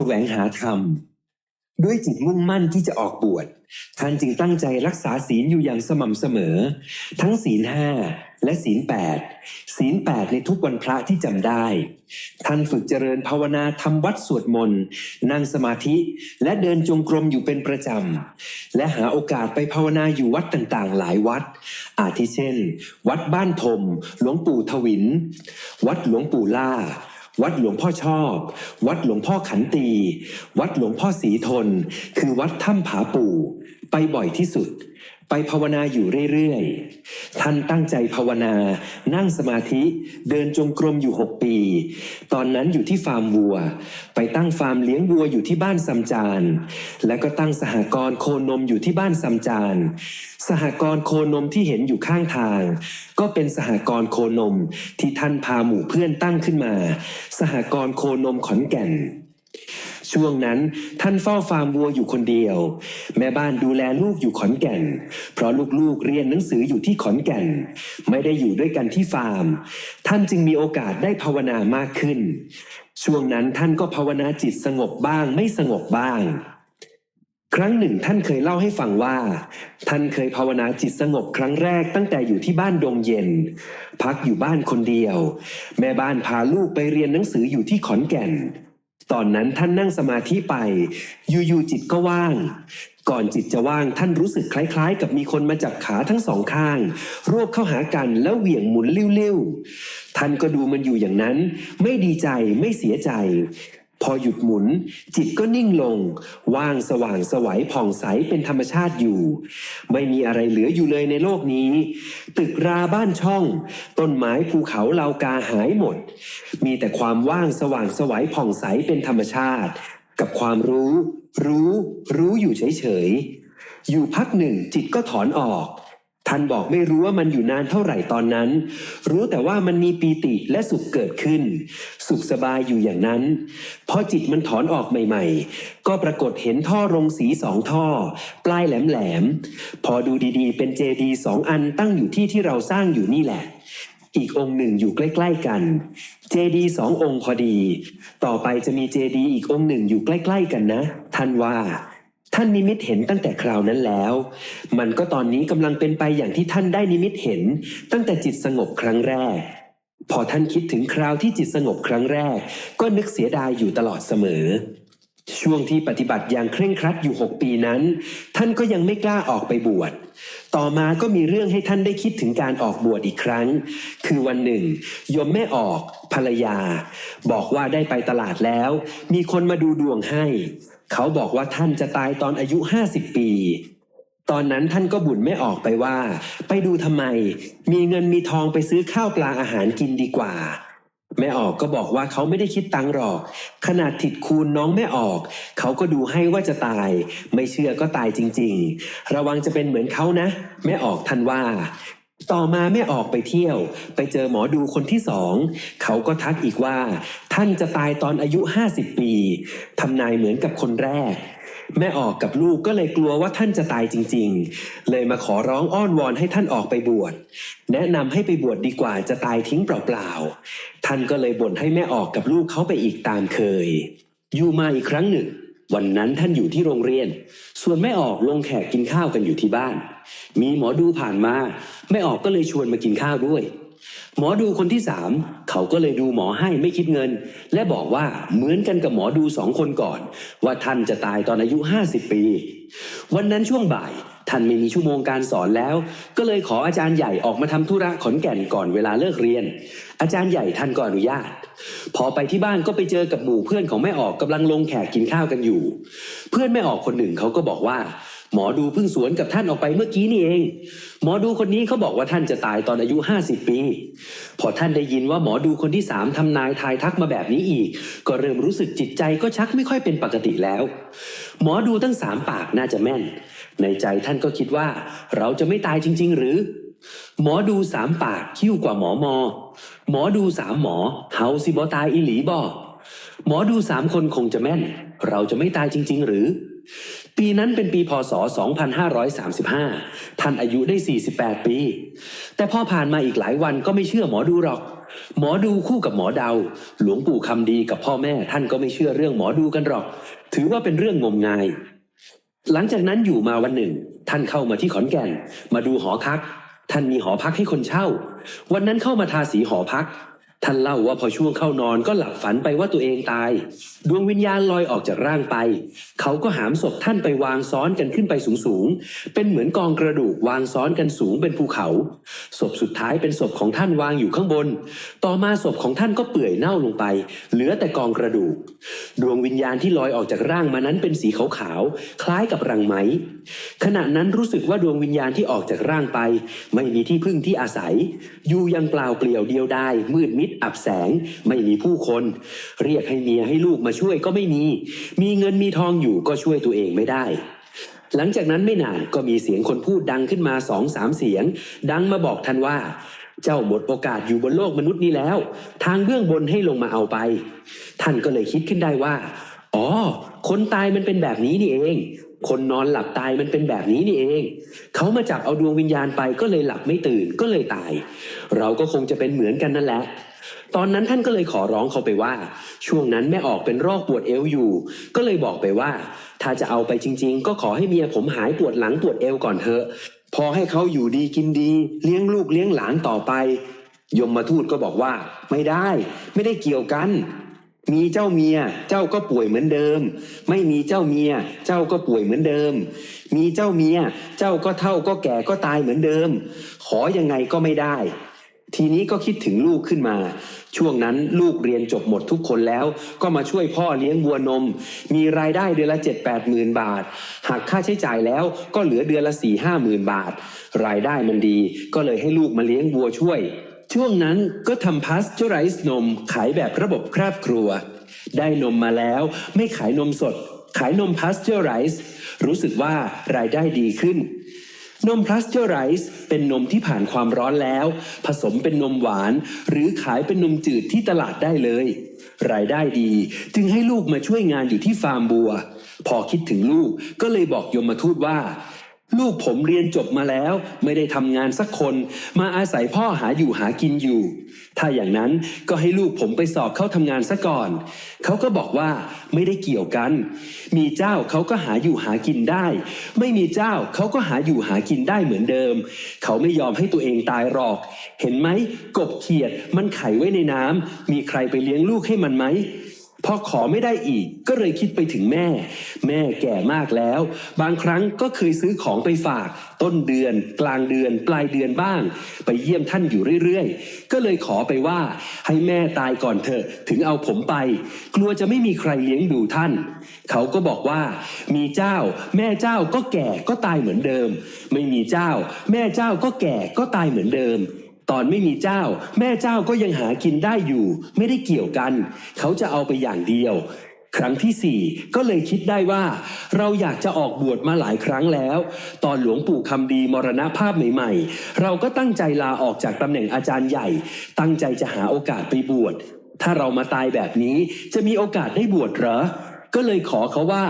แสวงหาธรรมด้วยจิตมุ่งมั่นที่จะออกบวชท่านจึงตั้งใจรักษาศีลอยู่อย่างสม่ำเสมอทั้งศีล5และศีล8ศีล8ในทุกวันพระที่จำได้ท่านฝึกเจริญภาวนาทำวัดสวดมนต์นั่งสมาธิและเดินจงกรมอยู่เป็นประจำและหาโอกาสไปภาวนาอยู่วัดต่างๆหลายวัดอาทิเช่นวัดบ้านธมหลวงปู่ทวินวัดหลวงปู่ล่าวัดหลวงพ่อชอบวัดหลวงพ่อขันตีวัดหลวงพ่อศรีทนคือวัดถ้ำผาปู่ไปบ่อยที่สุดไปภาวนาอยู่เรื่อยๆท่านตั้งใจภาวนานั่งสมาธิเดินจงกรมอยู่6 ปีตอนนั้นอยู่ที่ฟาร์มวัวไปตั้งฟาร์มเลี้ยงวัวอยู่ที่บ้านซำจานและก็ตั้งสหกรณ์โคนมอยู่ที่บ้านซำจานสหกรณ์โคนมที่เห็นอยู่ข้างทางก็เป็นสหกรณ์โคนมที่ท่านพาหมู่เพื่อนตั้งขึ้นมาสหกรณ์โคนมขอนแก่นช่วงนั้นท่านเฝ้าฟาร์มวัวอยู่คนเดียวแม่บ้านดูแลลูกอยู่ขอนแก่นเพราะลูกๆเรียนหนังสืออยู่ที่ขอนแก่นไม่ได้อยู่ด้วยกันที่ฟาร์มท่านจึงมีโอกาสได้ภาวนามากขึ้นช่วงนั้นท่านก็ภาวนาจิตสงบบ้างไม่สงบบ้างครั้งหนึ่งท่านเคยเล่าให้ฟังว่าท่านเคยภาวนาจิตสงบครั้งแรกตั้งแต่อยู่ที่บ้านดงเย็นพักอยู่บ้านคนเดียวแม่บ้านพาลูกไปเรียนหนังสืออยู่ที่ขอนแก่นตอนนั้นท่านนั่งสมาธิไปอยู่ๆจิตก็ว่างก่อนจิตจะว่างท่านรู้สึกคล้ายๆกับมีคนมาจับขาทั้งสองข้างรวบเข้าหากันแล้วเหวี่ยงหมุนลิ้วๆท่านก็ดูมันอยู่อย่างนั้นไม่ดีใจไม่เสียใจพอหยุดหมุนจิตก็นิ่งลงว่างสว่างไสวผ่องใสเป็นธรรมชาติอยู่ไม่มีอะไรเหลืออยู่เลยในโลกนี้ตึกราบ้านช่องต้นไม้ภูเขาเหล่ากาหายหมดมีแต่ความว่างสว่างไสวผ่องใสเป็นธรรมชาติกับความรู้อยู่เฉยๆอยู่พักหนึ่งจิตก็ถอนออกท่านบอกไม่รู้ว่ามันอยู่นานเท่าไหร่ตอนนั้นรู้แต่ว่ามันมีปีติและสุขเกิดขึ้นสุขสบายอยู่อย่างนั้นพอจิตมันถอนออกใหม่ๆก็ปรากฏเห็นท่อโรงสี2 ท่อปลายแหลมๆพอดูดีๆเป็นเจดีย์2 อันตั้งอยู่ที่เราสร้างอยู่นี่แหละอีกองค์หนึ่งอยู่ใกล้ๆกันเจดีย์2 องค์พอดีต่อไปจะมีเจดีย์อีกองค์หนึ่งอยู่ใกล้ๆกันนะท่านว่าท่านนิมิตเห็นตั้งแต่คราวนั้นแล้วมันก็ตอนนี้กำลังเป็นไปอย่างที่ท่านได้นิมิตเห็นตั้งแต่จิตสงบครั้งแรกพอท่านคิดถึงคราวที่จิตสงบครั้งแรกก็นึกเสียดายอยู่ตลอดเสมอช่วงที่ปฏิบัติอย่างเคร่งครัดอยู่6 ปีนั้นท่านก็ยังไม่กล้าออกไปบวชต่อมาก็มีเรื่องให้ท่านได้คิดถึงการออกบวชอีกครั้งคือวันหนึ่งโยมแม่ออกภรรยาบอกว่าได้ไปตลาดแล้วมีคนมาดูดวงให้เขาบอกว่าท่านจะตายตอนอายุ50 ปีตอนนั้นท่านก็บ่นแม่ออกไปว่าไปดูทำไมมีเงินมีทองไปซื้อข้าวปลาอาหารกินดีกว่าแม่ออกก็บอกว่าเขาไม่ได้คิดตังค์หรอกขนาดถิดคูณน้องแม่ออกเขาก็ดูให้ว่าจะตายไม่เชื่อก็ตายจริงๆระวังจะเป็นเหมือนเขานะแม่ออกท่านว่าต่อมาแม่ออกไปเที่ยวไปเจอหมอดูคนที่2เขาก็ทักอีกว่าท่านจะตายตอนอายุ50 ปีทำนายเหมือนกับคนแรกแม่ออกกับลูกก็เลยกลัวว่าท่านจะตายจริงๆเลยมาขอร้องอ้อนวอนให้ท่านออกไปบวชแนะนำให้ไปบวชดีกว่าจะตายทิ้งเปล่าๆท่านก็เลยบ่นให้แม่ออกกับลูกเขาไปอีกตามเคยอยู่มาอีกครั้งหนึ่งวันนั้นท่านอยู่ที่โรงเรียนส่วนแม่ออกลงแขกกินข้าวกันอยู่ที่บ้านมีหมอดูผ่านมาแม่ออกก็เลยชวนมากินข้าวด้วยหมอดูคนที่3เขาก็เลยดูหมอให้ไม่คิดเงินและบอกว่าเหมือนกันกับหมอดู2 คนก่อนว่าท่านจะตายตอนอายุ50 ปีวันนั้นช่วงบ่ายท่านไม่มีชั่วโมงการสอนแล้วก็เลยขออาจารย์ใหญ่ออกมาทำธุระขอนแก่นก่อนเวลาเลิกเรียนอาจารย์ใหญ่ท่านก็อนุญาตพอไปที่บ้านก็ไปเจอกับหมู่เพื่อนของแม่ออกกำลังลงแขกกินข้าวกันอยู่เพื่อนแม่ออกคนหนึ่งเขาก็บอกว่าหมอดูเพิ่งสวนกับท่านออกไปเมื่อกี้นี่เองหมอดูคนนี้เขาบอกว่าท่านจะตายตอนอายุ50 ปีพอท่านได้ยินว่าหมอดูคนที่3ทำนายทายทักมาแบบนี้อีกก็เริ่มรู้สึกจิตใจก็ชักไม่ค่อยเป็นปกติแล้วหมอดูทั้ง3 ปากน่าจะแม่นในใจท่านก็คิดว่าเราจะไม่ตายจริงๆหรือหมอดู3 ปากคิ้วกว่าหมอหมอดู3 หมอเฮาสิบ่ตายอีหลีบ่หมอดู3 คนคงจะแม่นเราจะไม่ตายจริงๆหรือ ปีนั้นเป็นปีพ.ศ. 2535ท่านอายุได้48ปีแต่พอผ่านมาอีกหลายวันก็ไม่เชื่อหมอดูหรอกหมอดูคู่กับหมอเดาหลวงปู่คำดีกับพ่อแม่ท่านก็ไม่เชื่อเรื่องหมอดูกันหรอกถือว่าเป็นเรื่องงมงายหลังจากนั้นอยู่มาวันหนึ่งท่านเข้ามาที่ขอนแก่นมาดูหอพักท่านมีหอพักให้คนเช่าวันนั้นเข้ามาทาสีหอพักท่านเล่าว่าพอช่วงเข้านอนก็หลับฝันไปว่าตัวเองตายดวงวิญญาณลอยออกจากร่างไปเขาก็หามศพท่านไปวางซ้อนกันขึ้นไปสูงๆเป็นเหมือนกองกระดูกวางซ้อนกันสูงเป็นภูเขาศพสุดท้ายเป็นศพของท่านวางอยู่ข้างบนต่อมาศพของท่านก็เปื่อยเน่าลงไปเหลือแต่กองกระดูกดวงวิญญาณที่ลอยออกจากร่างมานั้นเป็นสีขาวๆคล้ายกับรังไหมขณะนั้นรู้สึกว่าดวงวิญญาณที่ออกจากร่างไปไม่มีที่พึ่งที่อาศัยอยู่ยังเปล่าเปลี่ยวเดียวดายมืดมิดอับแสงไม่มีผู้คนเรียกให้เมียให้ลูกมาช่วยก็ไม่มีเงินมีทองอยู่ก็ช่วยตัวเองไม่ได้หลังจากนั้นไม่นานก็มีเสียงคนพูดดังขึ้นมา2-3เสียงดังมาบอกท่านว่าเจ้าหมดโอกาสอยู่บนโลกมนุษย์นี้แล้วทางเบื้องบนให้ลงมาเอาไปท่านก็เลยคิดขึ้นได้ว่าอ๋อคนตายมันเป็นแบบนี้นี่เองคนนอนหลับตายมันเป็นแบบนี้นี่เองเขามาจับเอาดวงวิญญาณไปก็เลยหลับไม่ตื่นก็เลยตายเราก็คงจะเป็นเหมือนกันนั่นแหละตอนนั้นท่านก็เลยขอร้องเขาไปว่าช่วงนั้นแม่ออกเป็นโรคปวดเอวอยู่ก็เลยบอกไปว่าถ้าจะเอาไปจริงๆก็ขอให้เมียผมหายปวดหลังปวดเอวก่อนเถอะพอให้เขาอยู่ดีกินดีเลี้ยงลูกเลี้ยงหลานต่อไปยมทูตก็บอกว่าไม่ได้เกี่ยวกันมีเจ้าเมียเจ้าก็ป่วยเหมือนเดิมไม่มีเจ้าเมียเจ้าก็ป่วยเหมือนเดิมมีเจ้าเมียเจ้าก็เฒ่าก็แก่ก็ตายเหมือนเดิมขอยังไงก็ไม่ได้ทีนี้ก็คิดถึงลูกขึ้นมาช่วงนั้นลูกเรียนจบหมดทุกคนแล้วก็มาช่วยพ่อเลี้ยงวัวนมมีรายได้เดือนละ 7-8 หมื่นบาทหักค่าใช้จ่ายแล้วก็เหลือเดือนละ 4-5 หมื่นบาทรายได้มันดีก็เลยให้ลูกมาเลี้ยงวัวช่วยช่วงนั้นก็ทำพาสเจอไรซ์นมขายแบบระบบครอบครัวได้นมมาแล้วไม่ขายนมสดขายนมพาสเจอไรซ์รู้สึกว่ารายได้ดีขึ้นนมพาสเจอไรซ์เป็นนมที่ผ่านความร้อนแล้วผสมเป็นนมหวานหรือขายเป็นนมจืดที่ตลาดได้เลยรายได้ดีจึงให้ลูกมาช่วยงานอยู่ที่ฟาร์มบัวพอคิดถึงลูกก็เลยบอกยมทูตว่าลูกผมเรียนจบมาแล้วไม่ได้ทำงานสักคนมาอาศัยพ่อหาอยู่หากินอยู่ถ้าอย่างนั้นก็ให้ลูกผมไปสอบเข้าทำงานซะก่อนเขาก็บอกว่าไม่ได้เกี่ยวกันมีเจ้าเขาก็หาอยู่หากินได้ไม่มีเจ้าเขาก็หาอยู่หากินได้เหมือนเดิมเขาไม่ยอมให้ตัวเองตายหรอกเห็นไหมกบเขียดมันไข่ไว้ในน้ำมีใครไปเลี้ยงลูกให้มันไหมพอขอไม่ได้อีกก็เลยคิดไปถึงแม่แก่มากแล้วบางครั้งก็เคยซื้อของไปฝากต้นเดือนกลางเดือนปลายเดือนบ้างไปเยี่ยมท่านอยู่เรื่อยๆก็เลยขอไปว่าให้แม่ตายก่อนเถอะถึงเอาผมไปกลัวจะไม่มีใครเลี้ยงดูท่านเขาก็บอกว่ามีเจ้าแม่เจ้าก็แก่ก็ตายเหมือนเดิมไม่มีเจ้าแม่เจ้าก็แก่ก็ตายเหมือนเดิมตอนไม่มีเจ้าแม่เจ้าก็ยังหากินได้อยู่ไม่ได้เกี่ยวกันเขาจะเอาไปอย่างเดียวครั้งที่4ก็เลยคิดได้ว่าเราอยากจะออกบวชมาหลายครั้งแล้วตอนหลวงปู่คำดีมรณภาพใหม่ๆเราก็ตั้งใจลาออกจากตำแหน่งอาจารย์ใหญ่ตั้งใจจะหาโอกาสไปบวชถ้าเรามาตายแบบนี้จะมีโอกาสได้บวชเหรอก็เลยขอเขาว่า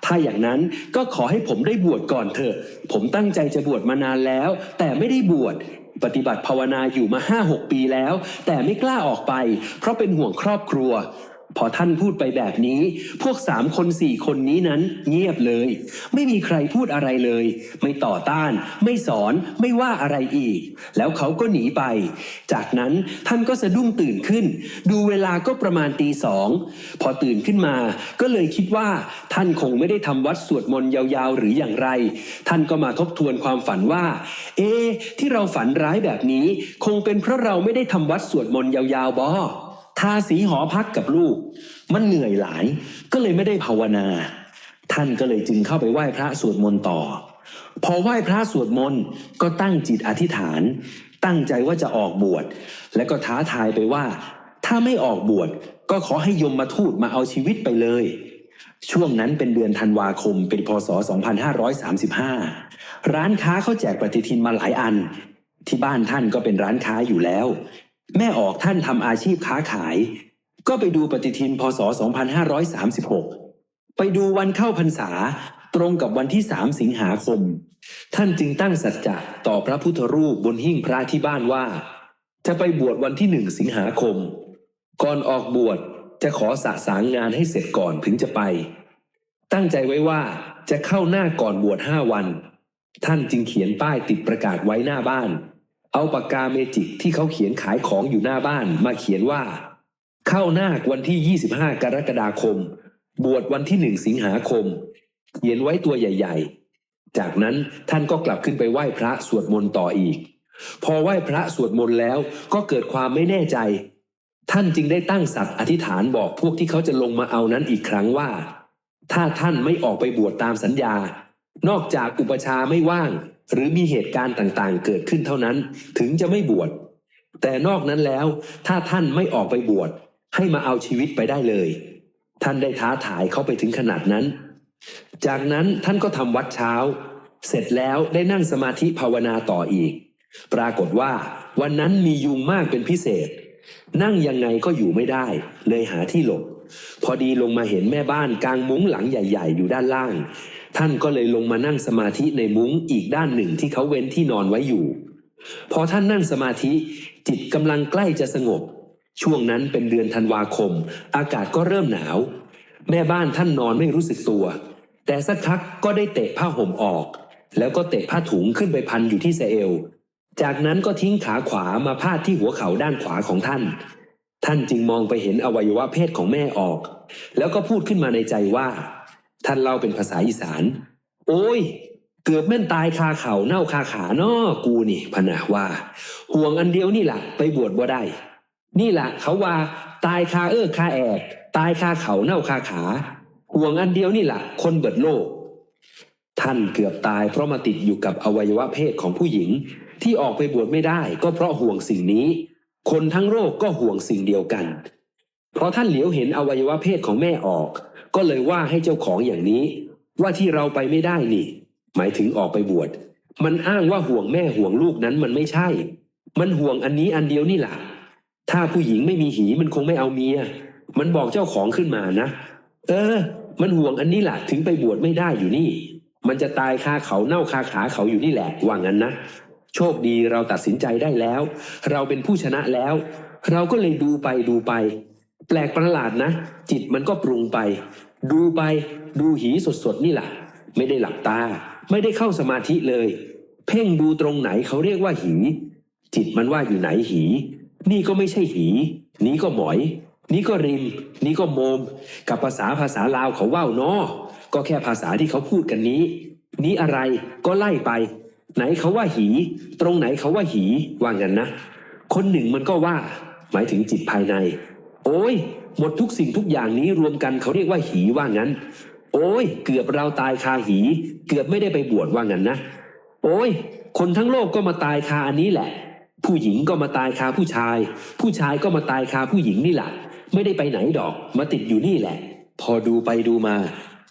ถ้าอย่างนั้นก็ขอให้ผมได้บวชก่อนเถอะผมตั้งใจจะบวชมานานแล้วแต่ไม่ได้บวชปฏิบัติภาวนาอยู่มา 5-6 ปีแล้วแต่ไม่กล้าออกไปเพราะเป็นห่วงครอบครัวพอท่านพูดไปแบบนี้พวก3 คน 4 คนนี้นั้นเงียบเลยไม่มีใครพูดอะไรเลยไม่ต่อต้านไม่สอนไม่ว่าอะไรอีกแล้วเขาก็หนีไปจากนั้นท่านก็สะดุ้งตื่นขึ้นดูเวลาก็ประมาณตี 2พอตื่นขึ้นมาก็เลยคิดว่าท่านคงไม่ได้ทำวัดสวดมนต์ยาวๆหรืออย่างไรท่านก็มาทบทวนความฝันว่าที่เราฝันร้ายแบบนี้คงเป็นเพราะเราไม่ได้ทำวัดสวดมนต์ยาวๆบ่ทาสีหอพักกับลูกมันเหนื่อยหลายก็เลยไม่ได้ภาวนาท่านก็เลยจึงเข้าไปไหว้พระสวดมนต์ต่อพอไหว้พระสวดมนต์ก็ตั้งจิตอธิษฐานตั้งใจว่าจะออกบวชและก็ท้าทายไปว่าถ้าไม่ออกบวชก็ขอให้ยมทูตมาเอาชีวิตไปเลยช่วงนั้นเป็นเดือนธันวาคมเป็นพ.ศ. 2535ร้านค้าเขาแจกปฏิทินมาหลายอันที่บ้านท่านก็เป็นร้านค้าอยู่แล้วแม่ออกท่านทำอาชีพค้าขายก็ไปดูปฏิทินพ.ศ. 2536ไปดูวันเข้าพรรษา ตรงกับวันที่3 สิงหาคมท่านจึงตั้งสัจจะต่อพระพุทธรูปบนหิ้งพระที่บ้านว่าจะไปบวชวันที่1 สิงหาคมก่อนออกบวชจะขอสะสางงานให้เสร็จก่อนถึงจะไปตั้งใจไว้ว่าจะเข้าหน้าก่อนบวช5 วันท่านจึงเขียนป้ายติดประกาศไว้หน้าบ้านเอาปากกาเมจิกที่เขาเขียนขายของอยู่หน้าบ้านมาเขียนว่าเข้าหน้าวันที่25 กรกฎาคมบวชวันที่1 สิงหาคมเขียนไว้ตัวใหญ่ๆจากนั้นท่านก็กลับขึ้นไปไหว้พระสวดมนต์ต่ออีกพอไหว้พระสวดมนต์แล้วก็เกิดความไม่แน่ใจท่านจึงได้ตั้งสัตย์อธิษฐานบอกพวกที่เขาจะลงมาเอานั้นอีกครั้งว่าถ้าท่านไม่ออกไปบวชตามสัญญานอกจากอุปชาไม่ว่างหรือมีเหตุการณ์ต่างๆเกิดขึ้นเท่านั้นถึงจะไม่บวชแต่นอกนั้นแล้วถ้าท่านไม่ออกไปบวชให้มาเอาชีวิตไปได้เลยท่านได้ท้าทายเขาไปถึงขนาดนั้นจากนั้นท่านก็ทำวัดเช้าเสร็จแล้วได้นั่งสมาธิภาวนาต่ออีกปรากฏว่าวันนั้นมียุงมากเป็นพิเศษนั่งยังไงก็อยู่ไม่ได้เลยหาที่หลบพอดีลงมาเห็นแม่บ้านกางมุ้งหลังใหญ่ๆอยู่ด้านล่างท่านก็เลยลงมานั่งสมาธิในมุ้งอีกด้านหนึ่งที่เขาเว้นที่นอนไว้อยู่พอท่านนั่งสมาธิจิตกำลังใกล้จะสงบช่วงนั้นเป็นเดือนธันวาคมอากาศก็เริ่มหนาวแม่บ้านท่านนอนไม่รู้สึกตัวแต่สักพักก็ได้เตะผ้าห่มออกแล้วก็เตะผ้าถุงขึ้นไปพันอยู่ที่สะเอวจากนั้นก็ทิ้งขาขวามาพาดที่หัวเข่าด้านขวาของท่านท่านจึงมองไปเห็นอวัยวะเพศของแม่ออกแล้วก็พูดขึ้นมาในใจว่าท่านเล่าเป็นภาษาอีสานโอ้ยเกือบแม่นตายคาเข่าเน่าคาขาน้อกูนี่พะนะว่าห่วงอันเดียวนี่แหละไปบวชบ่ได้นี่แหละเขาว่าตายคาคาแอกตายคาเข่าเน่าคาขาห่วงอันเดียวนี่แหละคนเบิดโลกท่านเกือบตายเพราะมาติดอยู่กับอวัยวะเพศของผู้หญิงที่ออกไปบวชไม่ได้ก็เพราะห่วงสิ่งนี้คนทั้งโลกก็ห่วงสิ่งเดียวกันเพราะท่านเหลียวเห็นอวัยวะเพศของแม่ออกก็เลยว่าให้เจ้าของอย่างนี้ว่าที่เราไปไม่ได้นี่หมายถึงออกไปบวชมันอ้างว่าห่วงแม่ห่วงลูกนั้นมันไม่ใช่มันห่วงอันนี้อันเดียวนี่แหละถ้าผู้หญิงไม่มีหีมันคงไม่เอาเมียมันบอกเจ้าของขึ้นมานะมันห่วงอันนี้แหละถึงไปบวชไม่ได้อยู่นี่มันจะตายคาเขาเน่าคาขาเขาอยู่นี่แหละว่างั้นนะโชคดีเราตัดสินใจได้แล้วเราเป็นผู้ชนะแล้วเราก็เลยดูไปแปลกประหลาดนะจิตมันก็ปรุงไปดูหีสดๆนี่แหละไม่ได้หลับตาไม่ได้เข้าสมาธิเลยเพ่งดูตรงไหนเขาเรียกว่าหีจิตมันว่าอยู่ไหนหีนี่ก็ไม่ใช่หีนี้ก็หมอยนี้ก็ริมนี้ก็โมมกับภาษาลาวเขาว่าวเนาะก็แค่ภาษาที่เขาพูดกันนี้อะไรก็ไล่ไปไหนเขาว่าหีตรงไหนเขาว่าหีว่างั้นนะคนหนึ่งมันก็ว่าหมายถึงจิตภายในโอ้ยหมดทุกสิ่งทุกอย่างนี้รวมกันเขาเรียกว่าหีว่างั้นโอ้ยเกือบเราตายคาหีเกือบไม่ได้ไปบวชว่างั้นนะโอ้ยคนทั้งโลกก็มาตายคาอันนี้แหละผู้หญิงก็มาตายคาผู้ชายก็มาตายคาผู้หญิงนี่แหละไม่ได้ไปไหนดอกมาติดอยู่นี่แหละพอดูไปดูมา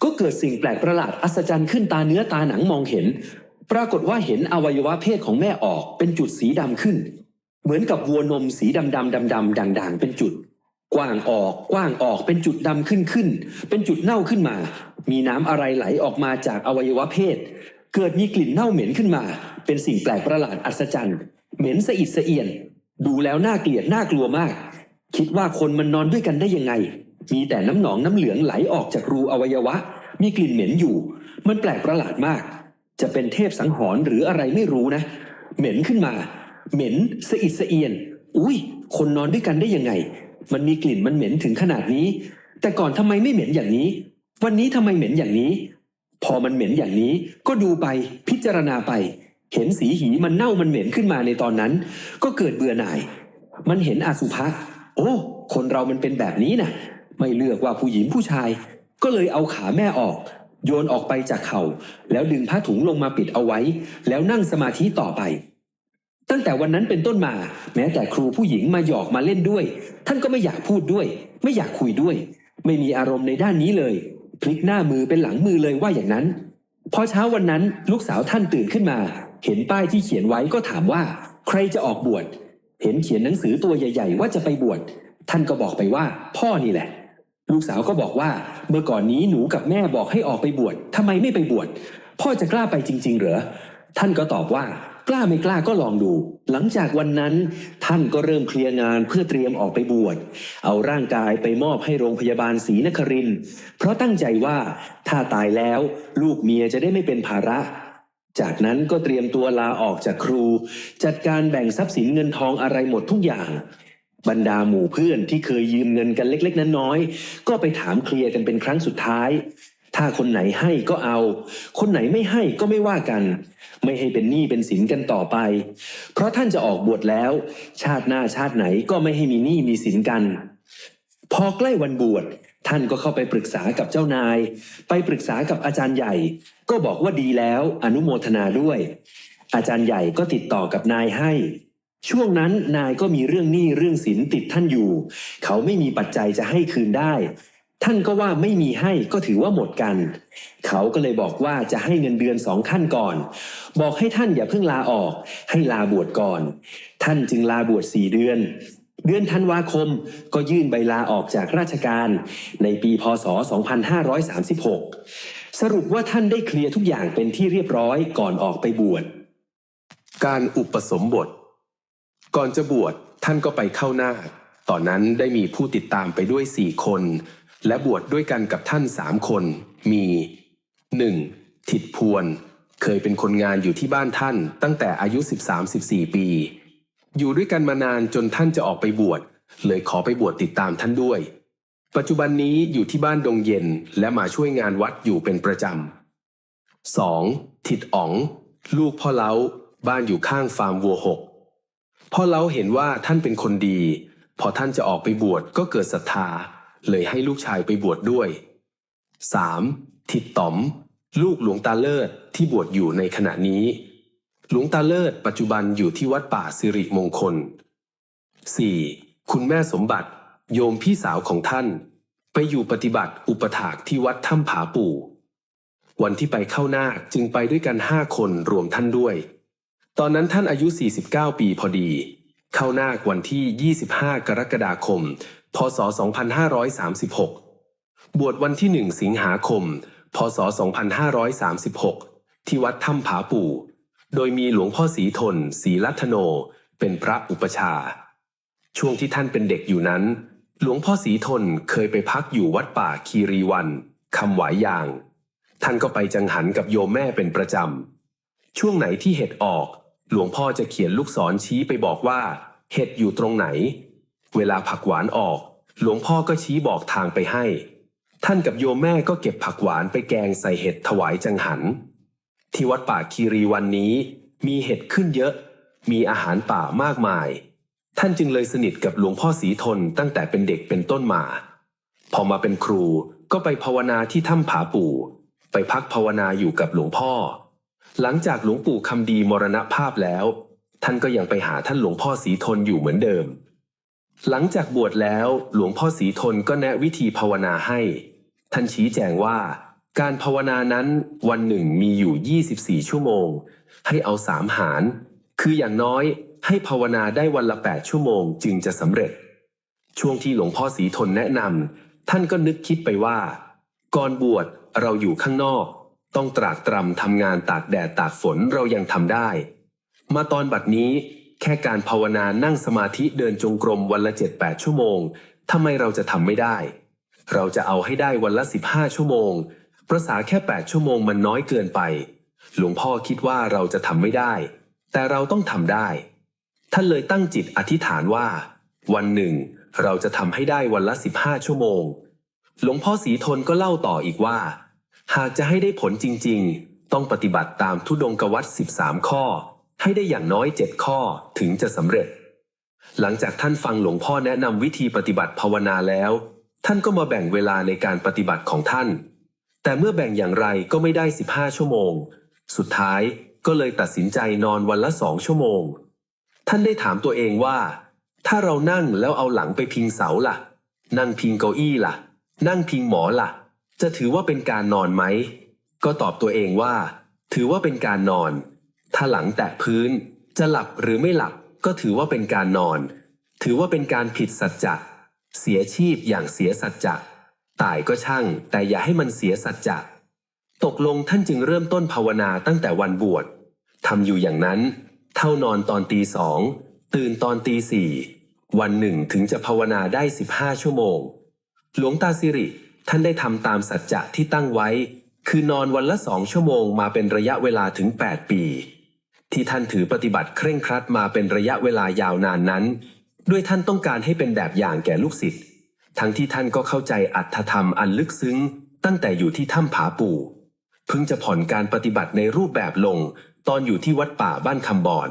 ก็เกิดสิ่งแปลกประหลาดอัศจรรย์ขึ้นตาเนื้อตาหนังมองเห็นปรากฏว่าเห็นอวัยวะเพศของแม่ออกเป็นจุดสีดำขึ้นเหมือนกับวัวนมสีดำด่างเป็นจุดกว้างออกเป็นจุดดำขึ้นเป็นจุดเน่าขึ้นมามีน้ำอะไรไหลออกมาจากอวัยวะเพศเกิดมีกลิ่นเน่าเหม็นขึ้นมาเป็นสิ่งแปลกประหลาดอัศจรรย์เหม็นสะอิดสะเอียนดูแล้วน่าเกลียดน่ากลัวมากคิดว่าคนมันนอนด้วยกันได้ยังไงมีแต่น้ำหนองน้ำเหลืองไหลออกจากรูอวัยวะมีกลิ่นเหม็นอยู่มันแปลกประหลาดมากจะเป็นเทพสังหรณ์หรืออะไรไม่รู้นะเหม็นขึ้นมาเหม็นสะอิดสะเอียนอุ้ยคนนอนด้วยกันได้ยังไงมันมีกลิ่นมันเหม็นถึงขนาดนี้แต่ก่อนทำไมไม่เหม็นอย่างนี้วันนี้ทำไมเหม็นอย่างนี้พอมันเหม็นอย่างนี้ก็ดูไปพิจารณาไปเห็นสีหีมันเน่ามันเหม็นขึ้นมาในตอนนั้นก็เกิดเบื่อหน่ายมันเห็นอสุภะโอ้คนเรามันเป็นแบบนี้นะไม่เลือกว่าผู้หญิงผู้ชายก็เลยเอาขาแม่ออกโยนออกไปจากเข่าแล้วดึงผ้าถุงลงมาปิดเอาไว้แล้วนั่งสมาธิต่อไปตั้งแต่วันนั้นเป็นต้นมาแม้แต่ครูผู้หญิงมาหยอกมาเล่นด้วยท่านก็ไม่อยากพูดด้วยไม่อยากคุยด้วยไม่มีอารมณ์ในด้านนี้เลยพลิกหน้ามือเป็นหลังมือเลยว่าอย่างนั้นพอเช้าวันนั้นลูกสาวท่านตื่นขึ้นมาเห็นป้ายที่เขียนไว้ก็ถามว่าใครจะออกบวชเห็นเขียนหนังสือตัวใหญ่ๆว่าจะไปบวชท่านก็บอกไปว่าพ่อนี่แหละ ลูกสาวก็บอกว่าเมื่อก่อนนี้หนูกับแม่บอกให้ออกไปบวชทำไมไม่ไปบวชพ่อจะกล้าไปจริงๆเหรอท่านก็ตอบว่ากล้าไม่กล้าก็ลองดูหลังจากวันนั้นท่านก็เริ่มเคลียร์งานเพื่อเตรียมออกไปบวชเอาร่างกายไปมอบให้โรงพยาบาลศรีนครินทร์เพราะตั้งใจว่าถ้าตายแล้วลูกเมียจะได้ไม่เป็นภาระจากนั้นก็เตรียมตัวลาออกจากครูจัดการแบ่งทรัพย์สินเงินทองอะไรหมดทุกอย่างบรรดาหมู่เพื่อนที่เคยยืมเงินกันเล็กๆน้อยๆก็ไปถามเคลียร์กันเป็นครั้งสุดท้ายถ้าคนไหนให้ก็เอาคนไหนไม่ให้ก็ไม่ว่ากันไม่ให้เป็นหนี้เป็นสินกันต่อไปเพราะท่านจะออกบวชแล้วชาติหน้าชาติไหนก็ไม่ให้มีหนี้มีสินกันพอใกล้วันบวชท่านก็เข้าไปปรึกษากับเจ้านายไปปรึกษากับอาจารย์ใหญ่ก็บอกว่าดีแล้วอนุโมทนาด้วยอาจารย์ใหญ่ก็ติดต่อกับนายให้ช่วงนั้นนายก็มีเรื่องหนี้เรื่องสินติดท่านอยู่เขาไม่มีปัจจัยจะให้คืนได้ท่านก็ว่าไม่มีให้ก็ถือว่าหมดกันเขาก็เลยบอกว่าจะให้เงินเดือน2 ขั้นก่อนบอกให้ท่านอย่าเพิ่งลาออกให้ลาบวชก่อนท่านจึงลาบวช4 เดือนเดือนธันวาคมก็ยื่นใบลาออกจากราชการในปีพ.ศ. 2536สรุปว่าท่านได้เคลียร์ทุกอย่างเป็นที่เรียบร้อยก่อนออกไปบวชการอุปสมบทก่อนจะบวชท่านก็ไปเข้านาคตอนนั้นได้มีผู้ติดตามไปด้วย4 คนและบวชด้วยกันกับท่าน3 คนมี 1. ถิตพวนเคยเป็นคนงานอยู่ที่บ้านท่านตั้งแต่อายุ 13-14 ปีอยู่ด้วยกันมานานจนท่านจะออกไปบวชเลยขอไปบวชติดตามท่านด้วยปัจจุบันนี้อยู่ที่บ้านดงเย็นและมาช่วยงานวัดอยู่เป็นประจำ 2. ถิตอ๋องลูกพ่อเล้าบ้านอยู่ข้างฟาร์มวัว6พ่อเล้าเห็นว่าท่านเป็นคนดีพอท่านจะออกไปบวชก็เกิดศรัทธาเลยให้ลูกชายไปบวชด้วย 3. ถิตต๋อมลูกหลวงตาเลิศที่บวชอยู่ในขณะนี้หลวงตาเลิศปัจจุบันอยู่ที่วัดป่าสิริมงคล 4. คุณแม่สมบัติโยมพี่สาวของท่านไปอยู่ปฏิบัติอุปถากที่วัดถ้ำผาปู่วันที่ไปเข้านาคจึงไปด้วยกัน5 คนรวมท่านด้วยตอนนั้นท่านอายุ49 ปีพอดีเข้านาควันที่25 กรกฎาคมพ.ศ. 2536บวชวันที่1 สิงหาคมพ.ศ. 2536ที่วัดถ้ำผาปู่โดยมีหลวงพ่อศรีทนศรีลัทโนเป็นพระอุปชาช่วงที่ท่านเป็นเด็กอยู่นั้นหลวงพ่อศรีทนเคยไปพักอยู่วัดป่าคีรีวันคำหวายยางท่านก็ไปจังหันกับโยมแม่เป็นประจำช่วงไหนที่เห็ดออกหลวงพ่อจะเขียนลูกศรชี้ไปบอกว่าเห็ดอยู่ตรงไหนเวลาผักหวานออกหลวงพ่อก็ชี้บอกทางไปให้ท่านกับโยมแม่ก็เก็บผักหวานไปแกงใส่เห็ดถวายจังหันที่วัดป่าคีรีวันนี้มีเห็ดขึ้นเยอะมีอาหารป่ามากมายท่านจึงเลยสนิทกับหลวงพ่อศรีทนตั้งแต่เป็นเด็กเป็นต้นมาพอมาเป็นครูก็ไปภาวนาที่ถ้ำผาปู่ไปพักภาวนาอยู่กับหลวงพ่อหลังจากหลวงปู่คำดีมรณภาพแล้วท่านก็ยังไปหาท่านหลวงพ่อศรีทนอยู่เหมือนเดิมหลังจากบวชแล้วหลวงพ่อศรีทนก็แนะวิธีภาวนาให้ท่านชี้แจงว่าการภาวนานั้นวันหนึ่งมีอยู่24 ชั่วโมงให้เอา3 หารคืออย่างน้อยให้ภาวนาได้วันละ8 ชั่วโมงจึงจะสำเร็จช่วงที่หลวงพ่อศรีทนแนะนำท่านก็นึกคิดไปว่าก่อนบวชเราอยู่ข้างนอกต้องตรากตรำทำงานตากแดดตากฝนเรายังทำได้มาตอนบัดนี้แค่การภาวนานั่งสมาธิเดินจงกรมวันละ 7-8 ชั่วโมงทำไมเราจะทำไม่ได้เราจะเอาให้ได้วันละ15 ชั่วโมงประสาแค่8 ชั่วโมงมันน้อยเกินไปหลวงพ่อคิดว่าเราจะทำไม่ได้แต่เราต้องทำได้ท่านเลยตั้งจิตอธิษฐานว่าวันหนึ่งเราจะทำให้ได้วันละ15 ชั่วโมงหลวงพ่อศรีทนก็เล่าต่ออีกว่าหากจะให้ได้ผลจริงๆต้องปฏิบัติตามธุดงควัตร13 ข้อให้ได้อย่างน้อย7 ข้อถึงจะสำเร็จหลังจากท่านฟังหลวงพ่อแนะนำวิธีปฏิบัติภาวนาแล้วท่านก็มาแบ่งเวลาในการปฏิบัติของท่านแต่เมื่อแบ่งอย่างไรก็ไม่ได้15 ชั่วโมงสุดท้ายก็เลยตัดสินใจนอนวันละ2 ชั่วโมงท่านได้ถามตัวเองว่าถ้าเรานั่งแล้วเอาหลังไปพิงเสาล่ะนั่งพิงเก้าอี้ล่ะนั่งพิงหมอล่ะจะถือว่าเป็นการนอนไหมก็ตอบตัวเองว่าถือว่าเป็นการนอนถ้าหลังแตะพื้นจะหลับหรือไม่หลับก็ถือว่าเป็นการนอนถือว่าเป็นการผิดสัจจะเสียชีพอย่างเสียสัจจะ ตายก็ช่างแต่อย่าให้มันเสียสัจจะตกลงท่านจึงเริ่มต้นภาวนาตั้งแต่วันบวชทำอยู่อย่างนั้นเท่านอนตอนตี 2ตื่นตอนตี 4วันหนึ่งถึงจะภาวนาได้15 ชั่วโมงหลวงตาสิริท่านได้ทำตามสัจจะที่ตั้งไว้คือนอนวันละ2 ชั่วโมงมาเป็นระยะเวลาถึง8 ปีที่ท่านถือปฏิบัติเคร่งครัดมาเป็นระยะเวลายาวนานนั้นด้วยท่านต้องการให้เป็นแบบอย่างแก่ลูกศิษย์ทั้งที่ท่านก็เข้าใจอรรถธรรมอันลึกซึ้งตั้งแต่อยู่ที่ถ้ำผาปู่เพิ่งจะผ่อนการปฏิบัติในรูปแบบลงตอนอยู่ที่วัดป่าบ้านคำบอน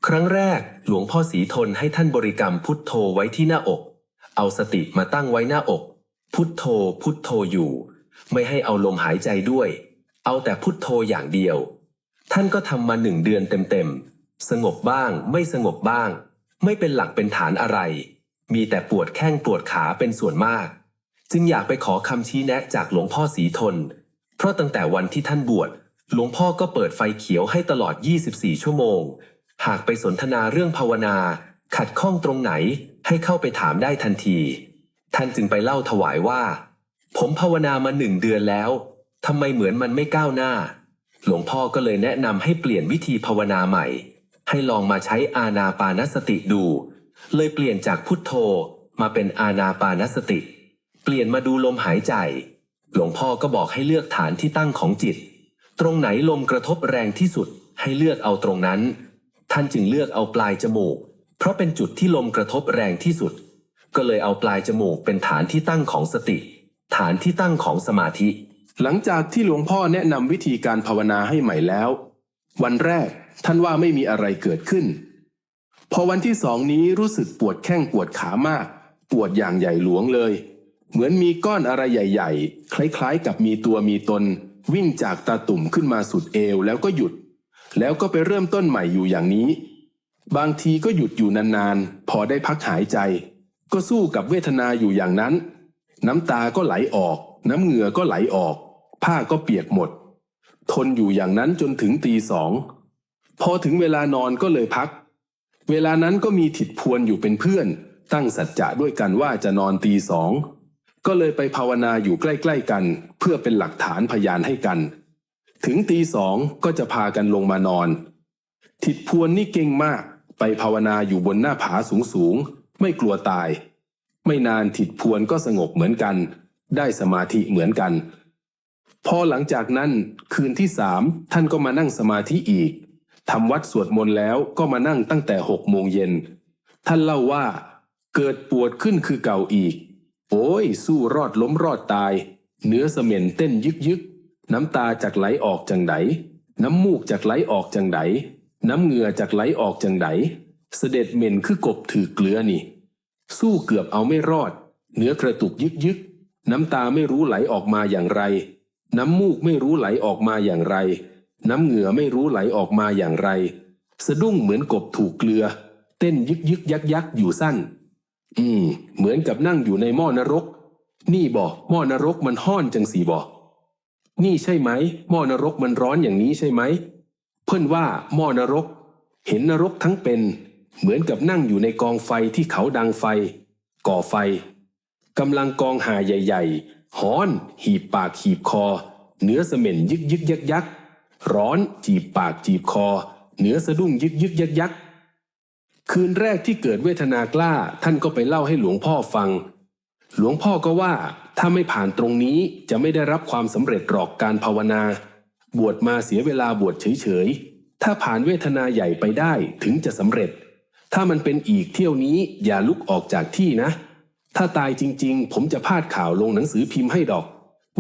ครั้งแรกหลวงพ่อศรีทนให้ท่านบริกรรมพุทโธไว้ที่หน้าอกเอาสติมาตั้งไว้หน้าอกพุทโธพุทโธอยู่ไม่ให้เอาลมหายใจด้วยเอาแต่พุทโธอย่างเดียวท่านก็ทำมา1 เดือนเต็มๆสงบบ้างไม่สงบบ้างไม่เป็นหลักเป็นฐานอะไรมีแต่ปวดแข้งปวดขาเป็นส่วนมากจึงอยากไปขอคำชี้แนะจากหลวงพ่อศรีทนเพราะตั้งแต่วันที่ท่านบวชหลวงพ่อก็เปิดไฟเขียวให้ตลอด24 ชั่วโมงหากไปสนทนาเรื่องภาวนาขัดข้องตรงไหนให้เข้าไปถามได้ทันทีท่านจึงไปเล่าถวายว่าผมภาวนามา1 เดือนแล้วทำไมเหมือนมันไม่ก้าวหน้าหลวงพ่อก็เลยแนะนำให้เปลี่ยนวิธีภาวนาใหม่ให้ลองมาใช้อานาปานสติดูเลยเปลี่ยนจากพุทโธมาเป็นอานาปานสติเปลี่ยนมาดูลมหายใจหลวงพ่อก็บอกให้เลือกฐานที่ตั้งของจิตตรงไหนลมกระทบแรงที่สุดให้เลือกเอาตรงนั้นท่านจึงเลือกเอาปลายจมูกเพราะเป็นจุดที่ลมกระทบแรงที่สุดก็เลยเอาปลายจมูกเป็นฐานที่ตั้งของสติฐานที่ตั้งของสมาธิหลังจากที่หลวงพ่อแนะนำวิธีการภาวนาให้ใหม่แล้ววันแรกท่านว่าไม่มีอะไรเกิดขึ้นพอวันที่2นี้รู้สึกปวดแข้งปวดขามากปวดอย่างใหญ่หลวงเลยเหมือนมีก้อนอะไรใหญ่ๆคล้ายๆกับมีตัวมีตนวิ่งจากตาตุ่มขึ้นมาสุดเอวแล้วก็หยุดแล้วก็ไปเริ่มต้นใหม่อยู่อย่างนี้บางทีก็หยุดอยู่นานๆพอได้พักหายใจก็สู้กับเวทนาอยู่อย่างนั้นน้ำตาก็ไหลออกน้ำเหงื่อก็ไหลออกผ้าก็เปียกหมดทนอยู่อย่างนั้นจนถึงตี 2พอถึงเวลานอนก็เลยพักเวลานั้นก็มีถิดพวนอยู่เป็นเพื่อนตั้งสัจจะด้วยกันว่าจะนอนตี 2ก็เลยไปภาวนาอยู่ใกล้ๆกันเพื่อเป็นหลักฐานพยานให้กันถึงตี 2ก็จะพากันลงมานอนถิดพวนนี่เก่งมากไปภาวนาอยู่บนหน้าผาสูงๆไม่กลัวตายไม่นานถิดพวนก็สงบเหมือนกันได้สมาธิเหมือนกันพอหลังจากนั้นคืนที่3ท่านก็มานั่งสมาธิอีกทำวัดสวดมนต์แล้วก็มานั่งตั้งแต่6 โมงเย็นท่านเล่าว่าเกิดปวดขึ้นคือเก่าอีกโอ้ยสู้รอดล้มรอดตายเนื้อเสม่นเต้นยึกน้ำตาจากไหลออกจังไดน้ำมูกจากไหลออกจังไดน้ำเหงื่อจากไหลออกจังไดเสด็จเหม็นคือกบถือเกลือนี่สู้เกือบเอาไม่รอดเนื้อกระตุกยึกน้ำตาไม่รู้ไหลออกมาอย่างไรน้ำมูกไม่รู้ไหลออกมาอย่างไรน้ำเหงื่อไม่รู้ไหลออกมาอย่างไรสะดุ้งเหมือนกบถูกเกลือเต้นยึกยักอยู่สั้นเหมือนกับนั่งอยู่ในหม้อนรกนี่บ่หม้อนรกมันห้อนจังสีบ่นี่ใช่ไหมหม้อนรกมันร้อนอย่างนี้ใช่ไหมเพิ่นว่าหม้อนรกเห็นนรกทั้งเป็นเหมือนกับนั่งอยู่ในกองไฟที่เขาดังไฟก่อไฟกำลังกองหาใหญ่ๆฮ้อนหีบปากหีบคอเนื้อเสม่นยึกยักร้อนจีบปากจีบคอเนื้อสะดุ้งยึกยักคืนแรกที่เกิดเวทนากล้าท่านก็ไปเล่าให้หลวงพ่อฟังหลวงพ่อก็ว่าถ้าไม่ผ่านตรงนี้จะไม่ได้รับความสำเร็จหรอกการภาวนาบวชมาเสียเวลาบวชเฉยๆถ้าผ่านเวทนาใหญ่ไปได้ถึงจะสำเร็จถ้ามันเป็นอีกเที่ยวนี้อย่าลุกออกจากที่นะถ้าตายจริงๆผมจะพาดข่าวลงหนังสือพิมพ์ให้ดอก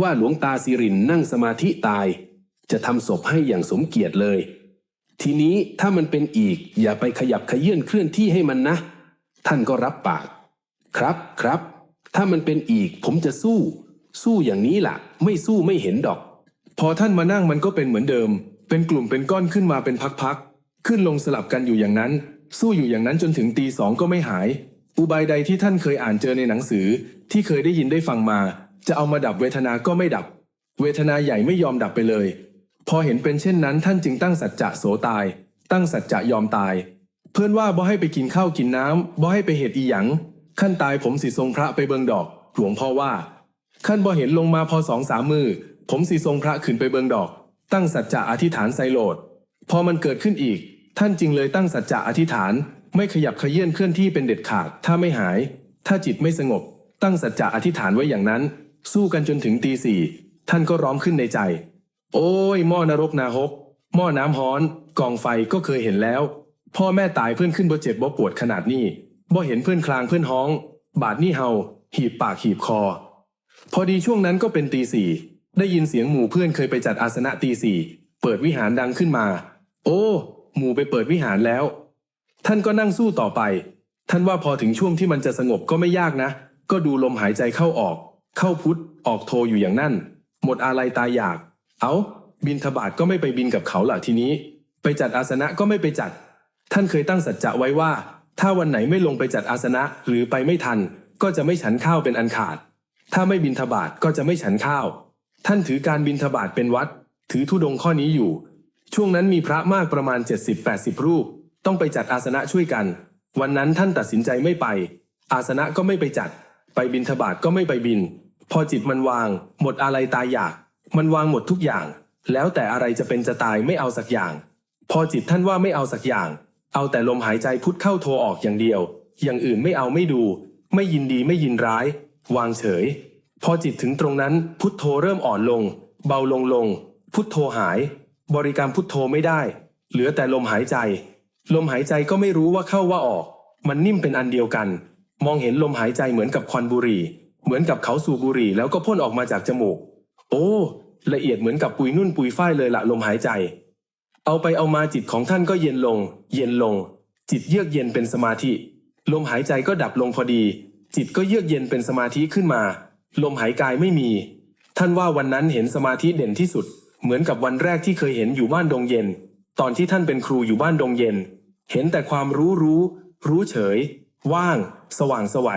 ว่าหลวงตาสิรินนั่งสมาธิตายจะทำศพให้อย่างสมเกียรติเลยทีนี้ถ้ามันเป็นอีกอย่าไปขยับขยื่นเคลื่อนที่ให้มันนะท่านก็รับปากครับถ้ามันเป็นอีกผมจะสู้อย่างนี้ล่ะไม่สู้ไม่เห็นดอกพอท่านมานั่งมันก็เป็นเหมือนเดิมเป็นกลุ่มเป็นก้อนขึ้นมาเป็นพักๆขึ้นลงสลับกันอยู่อย่างนั้นสู้อยู่อย่างนั้นจนถึงตี 2ก็ไม่หายอุบายใดที่ท่านเคยอ่านเจอในหนังสือที่เคยได้ยินได้ฟังมาจะเอามาดับเวทนาก็ไม่ดับเวทนาใหญ่ไม่ยอมดับไปเลยพอเห็นเป็นเช่นนั้นท่านจึงตั้งสัจจะโสตายตั้งสัจจะยอมตายเพื่อนว่าบ่ให้ไปกินข้าวกินน้ำบ่ให้ไปเหตุอีหยังขั้นตายผมสิทรงพระไปเบิงดอกหลวงพ่อว่า ขั้นบ่เห็นลงมาพอ2-3 มือผมสิทรงพระขึ้นไปเบิงดอกตั้งสัจจะอธิษฐานไซโลดพอมันเกิดขึ้นอีกท่านจึงเลยตั้งสัจจะอธิษฐานไม่ขยับเขยื่อนเคลื่อนที่เป็นเด็ดขาดถ้าไม่หายถ้าจิตไม่สงบตั้งสัจจะอธิษฐานไว้อย่างนั้นสู้กันจนถึงตี 4ท่านก็ร้องขึ้นในใจโอ้ยหม้อนรกนาฮกหม้อน้ำฮ้อนกองไฟก็เคยเห็นแล้วพ่อแม่ตายเพื่อนขึ้นบ่เจ็บบ่ปวดขนาดนี้บ่เห็นเพื่อนคลางเพื่อนฮ้องบาดนี่เฮาหีบปากหีบคอพอดีช่วงนั้นก็เป็นตี 4ได้ยินเสียงหมู่เพื่อนเคยไปจัดอาสนะตี 4เปิดวิหารดังขึ้นมาโอ้หมู่ไปเปิดวิหารแล้วท่านก็นั่งสู้ต่อไปท่านว่าพอถึงช่วงที่มันจะสงบก็ไม่ยากนะก็ดูลมหายใจเข้าออกเข้าพุทออกโทอยู่อย่างนั้นหมดอาลัยตายอยากบิณฑบาตก็ไม่ไปบินกับเขาล่ะทีนี้ไปจัดอาสนะก็ไม่ไปจัดท่านเคยตั้งสัจจะไว้ว่าถ้าวันไหนไม่ลงไปจัดอาสนะหรือไปไม่ทันก็จะไม่ฉันข้าวเป็นอันขาดถ้าไม่บิณฑบาตก็จะไม่ฉันข้าวท่านถือการบิณฑบาตเป็นวัดถือธุดงค์ข้อนี้อยู่ช่วงนั้นมีพระมากประมาณ 70-80 รูปต้องไปจัดอาสนะช่วยกันวันนั้นท่านตัดสินใจไม่ไปอาสนะก็ไม่ไปจัดไปบิณฑบาตก็ไม่ไปบินพอจิตมันวางหมดอาลัยตายอยากมันวางหมดทุกอย่างแล้วแต่อะไรจะเป็นจะตายไม่เอาสักอย่างพอจิตท่านว่าไม่เอาสักอย่างเอาแต่ลมหายใจพุทเข้าโทออกอย่างเดียวอย่างอื่นไม่เอาไม่ดูไม่ยินดีไม่ยินร้ายวางเฉยพอจิตถึงตรงนั้นพุทโธเริ่มอ่อนลงเบาลงพุทโธหายบริกรรมพุทโธไม่ได้เหลือแต่ลมหายใจลมหายใจก็ไม่รู้ว่าเข้าว่าออกมันนิ่มเป็นอันเดียวกันมองเห็นลมหายใจเหมือนกับควันบุหรี่เหมือนกับเขาสูบบุหรี่แล้วก็พ่นออกมาจากจมูกโอ้ละเอียดเหมือนกับปุยนุ่นปุยฝ้ายเลยละลมหายใจเอาไปเอามาจิตของท่านก็เย็นลงจิตเยือกเย็นเป็นสมาธิลมหายใจก็ดับลงพอดีจิตก็เยือกเย็นเป็นสมาธิขึ้นมาลมหายกายไม่มีท่านว่าวันนั้นเห็นสมาธิเด่นที่สุดเหมือนกับวันแรกที่เคยเห็นอยู่บ้านดงเย็นตอนที่ท่านเป็นครูอยู่บ้านดงเย็นเห็นแต่ความรู้เฉยว่างสว่างไสว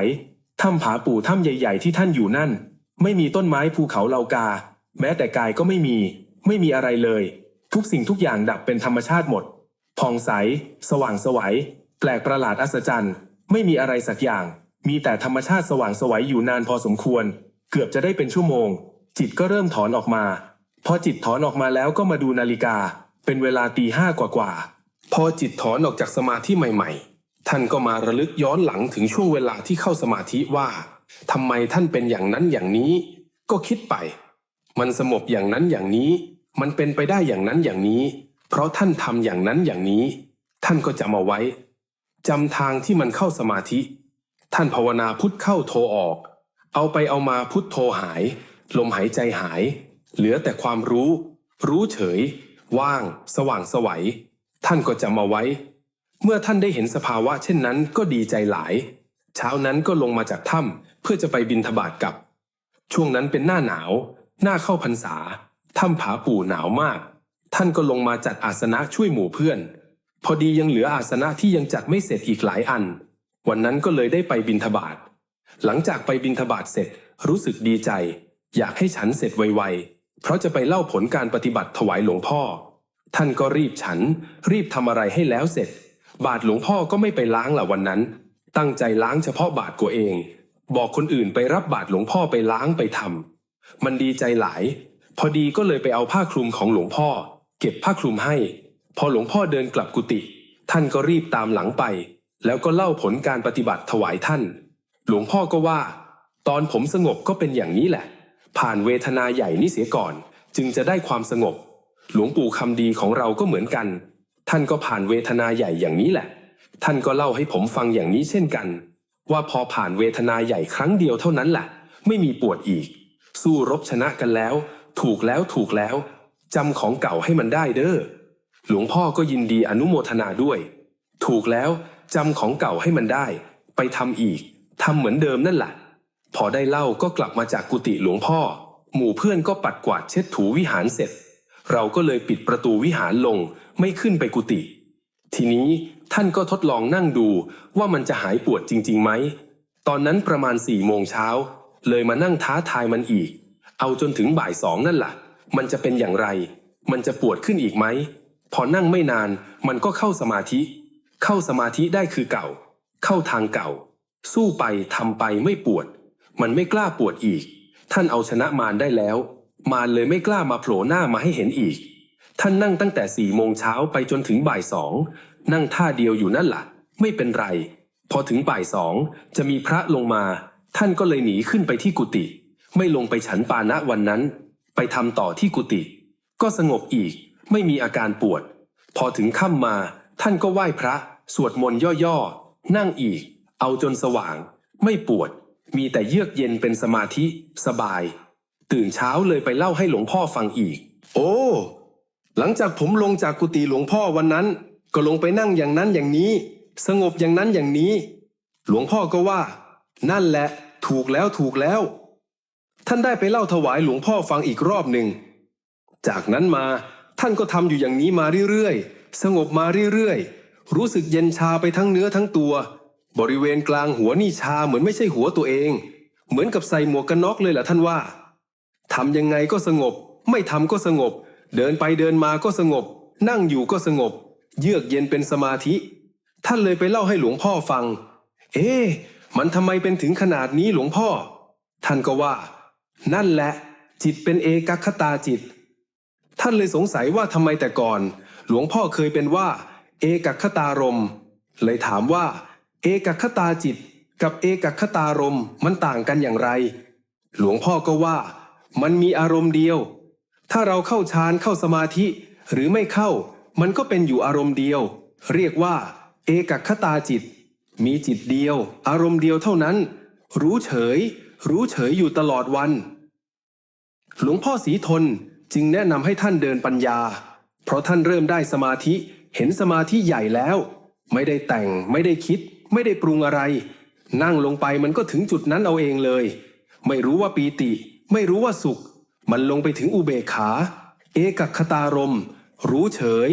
ถ้ำผาปู่ถ้ำใหญ่ๆที่ท่านอยู่นั่นไม่มีต้นไม้ภูเขาเหล่ากาแม้แต่กายก็ไม่มีอะไรเลยทุกสิ่งทุกอย่างดับเป็นธรรมชาติหมดผ่องใสสว่างไสวแปลกประหลาดอัศจรรย์ไม่มีอะไรสักอย่างมีแต่ธรรมชาติสว่างไสวอยู่นานพอสมควรเกือบจะได้เป็นชั่วโมงจิตก็เริ่มถอนออกมาพอจิตถอนออกมาแล้วก็มาดูนาฬิกาเป็นเวลาตี 5กว่าพอจิตถอนออกจากสมาธิใหม่ๆท่านก็มาระลึกย้อนหลังถึงช่วงเวลาที่เข้าสมาธิว่าทำไมท่านเป็นอย่างนั้นอย่างนี้ก็คิดไปมันสงบอย่างนั้นอย่างนี้มันเป็นไปได้อย่างนั้นอย่างนี้เพราะท่านทำอย่างนั้นอย่างนี้ท่านก็จำเอาไว้จำทางที่มันเข้าสมาธิท่านภาวนาพุทเข้าโทออกเอาไปเอามาพุทโทหายลมหายใจหายเหลือแต่ความรู้เฉยว่างสว่างไสวท่านก็จำเอาไว้เมื่อท่านได้เห็นสภาวะเช่นนั้นก็ดีใจหลายเช้านั้นก็ลงมาจากถ้ำเพื่อจะไปบิณฑบาตกลับช่วงนั้นเป็นหน้าหนาวหน้าเข้าพรรษาถ้ำผาปู่หนาวมากท่านก็ลงมาจัดอาสนะช่วยหมู่เพื่อนพอดียังเหลืออาสนะที่ยังจัดไม่เสร็จอีกหลายอันวันนั้นก็เลยได้ไปบิณฑบาตหลังจากไปบิณฑบาตเสร็จรู้สึกดีใจอยากให้ฉันเสร็จไวๆเพราะจะไปเล่าผลการปฏิบัติถวายหลวงพ่อท่านก็รีบฉันรีบทำอะไรให้แล้วเสร็จบาตรหลวงพ่อก็ไม่ไปล้างล่ะวันนั้นตั้งใจล้างเฉพาะบาตรตัวเองบอกคนอื่นไปรับบาตรหลวงพ่อไปล้างไปทำมันดีใจหลายพอดีก็เลยไปเอาผ้าคลุมของหลวงพ่อเก็บผ้าคลุมให้พอหลวงพ่อเดินกลับกุฏิท่านก็รีบตามหลังไปแล้วก็เล่าผลการปฏิบัติถวายท่านหลวงพ่อก็ว่าตอนผมสงบก็เป็นอย่างนี้แหละผ่านเวทนาใหญ่นี่เสียก่อนจึงจะได้ความสงบหลวงปู่คำดีของเราก็เหมือนกันท่านก็ผ่านเวทนาใหญ่อย่างนี้แหละท่านก็เล่าให้ผมฟังอย่างนี้เช่นกันว่าพอผ่านเวทนาใหญ่ครั้งเดียวเท่านั้นแหละไม่มีปวดอีกสู้รบชนะกันแล้วถูกแล้วจำของเก่าให้มันได้เด้อหลวงพ่อก็ยินดีอนุโมทนาด้วยถูกแล้วจำของเก่าให้มันได้ไปทำอีกทำเหมือนเดิมนั่นแหละพอได้เล่าก็กลับมาจากกุฏิหลวงพ่อหมู่เพื่อนก็ปัดกวาดเช็ดถูวิหารเสร็จเราก็เลยปิดประตูวิหารลงไม่ขึ้นไปกุฏิทีนี้ท่านก็ทดลองนั่งดูว่ามันจะหายปวดจริงๆไหมตอนนั้นประมาณ4 โมงเช้าเลยมานั่งท้าทายมันอีกเอาจนถึงบ่าย 2นั่นแหละมันจะเป็นอย่างไรมันจะปวดขึ้นอีกไหมพอนั่งไม่นานมันก็เข้าสมาธิได้คือเก่าเข้าทางเก่าสู้ไปทำไปไม่ปวดมันไม่กล้าปวดอีก ท่านเอาชนะมารได้แล้วมารเลยไม่กล้ามาโผล่หน้ามาให้เห็นอีกท่านนั่งตั้งแต่4 โมงเช้าไปจนถึงบ่าย 2นั่งท่าเดียวอยู่นั่นล่ะไม่เป็นไรพอถึงบ่าย 2จะมีพระลงมาท่านก็เลยหนีขึ้นไปที่กุฏิไม่ลงไปฉันปานะวันนั้นไปทำต่อที่กุฏิก็สงบอีกไม่มีอาการปวดพอถึงค่ำมาท่านก็ไหว้พระสวดมนต์ย่อๆนั่งอีกเอาจนสว่างไม่ปวดมีแต่เยือกเย็นเป็นสมาธิสบายตื่นเช้าเลยไปเล่าให้หลวงพ่อฟังอีกโอ้หลังจากผมลงจากกุฏิหลวงพ่อวันนั้นก็ลงไปนั่งอย่างนั้นอย่างนี้สงบอย่างนั้นอย่างนี้หลวงพ่อก็ว่านั่นแหละถูกแล้วถูกแล้วท่านได้ไปเล่าถวายหลวงพ่อฟังอีกรอบหนึ่งจากนั้นมาท่านก็ทำอยู่อย่างนี้มาเรื่อยๆสงบมาเรื่อยๆรู้สึกเย็นชาไปทั้งเนื้อทั้งตัวบริเวณกลางหัวนี่ชาเหมือนไม่ใช่หัวตัวเองเหมือนกับใส่หมวกกันน็อกเลยล่ะท่านว่าทำยังไงก็สงบไม่ทำก็สงบเดินไปเดินมาก็สงบนั่งอยู่ก็สงบเยือกเย็นเป็นสมาธิท่านเลยไปเล่าให้หลวงพ่อฟังมันทำไมเป็นถึงขนาดนี้หลวงพ่อท่านก็ว่านั่นแหละจิตเป็นเอกัคคตาจิตท่านเลยสงสัยว่าทำไมแต่ก่อนหลวงพ่อเคยเป็นว่าเอกัคคตารมณ์เลยถามว่าเอกัคคตาจิตกับเอกัคคตารมณ์มันต่างกันอย่างไรหลวงพ่อก็ว่ามันมีอารมณ์เดียวถ้าเราเข้าฌานเข้าสมาธิหรือไม่เข้ามันก็เป็นอยู่อารมณ์เดียวเรียกว่าเอกัคคตาจิตมีจิตเดียวอารมณ์เดียวเท่านั้นรู้เฉยอยู่ตลอดวันหลวงพ่อศรีทนจึงแนะนำให้ท่านเดินปัญญาเพราะท่านเริ่มได้สมาธิเห็นสมาธิใหญ่แล้วไม่ได้แต่งไม่ได้คิดไม่ได้ปรุงอะไรนั่งลงไปมันก็ถึงจุดนั้นเอาเองเลยไม่รู้ว่าปีติไม่รู้ว่าสุขมันลงไปถึงอุเบกขาเอกัคคตารมณ์รู้เฉย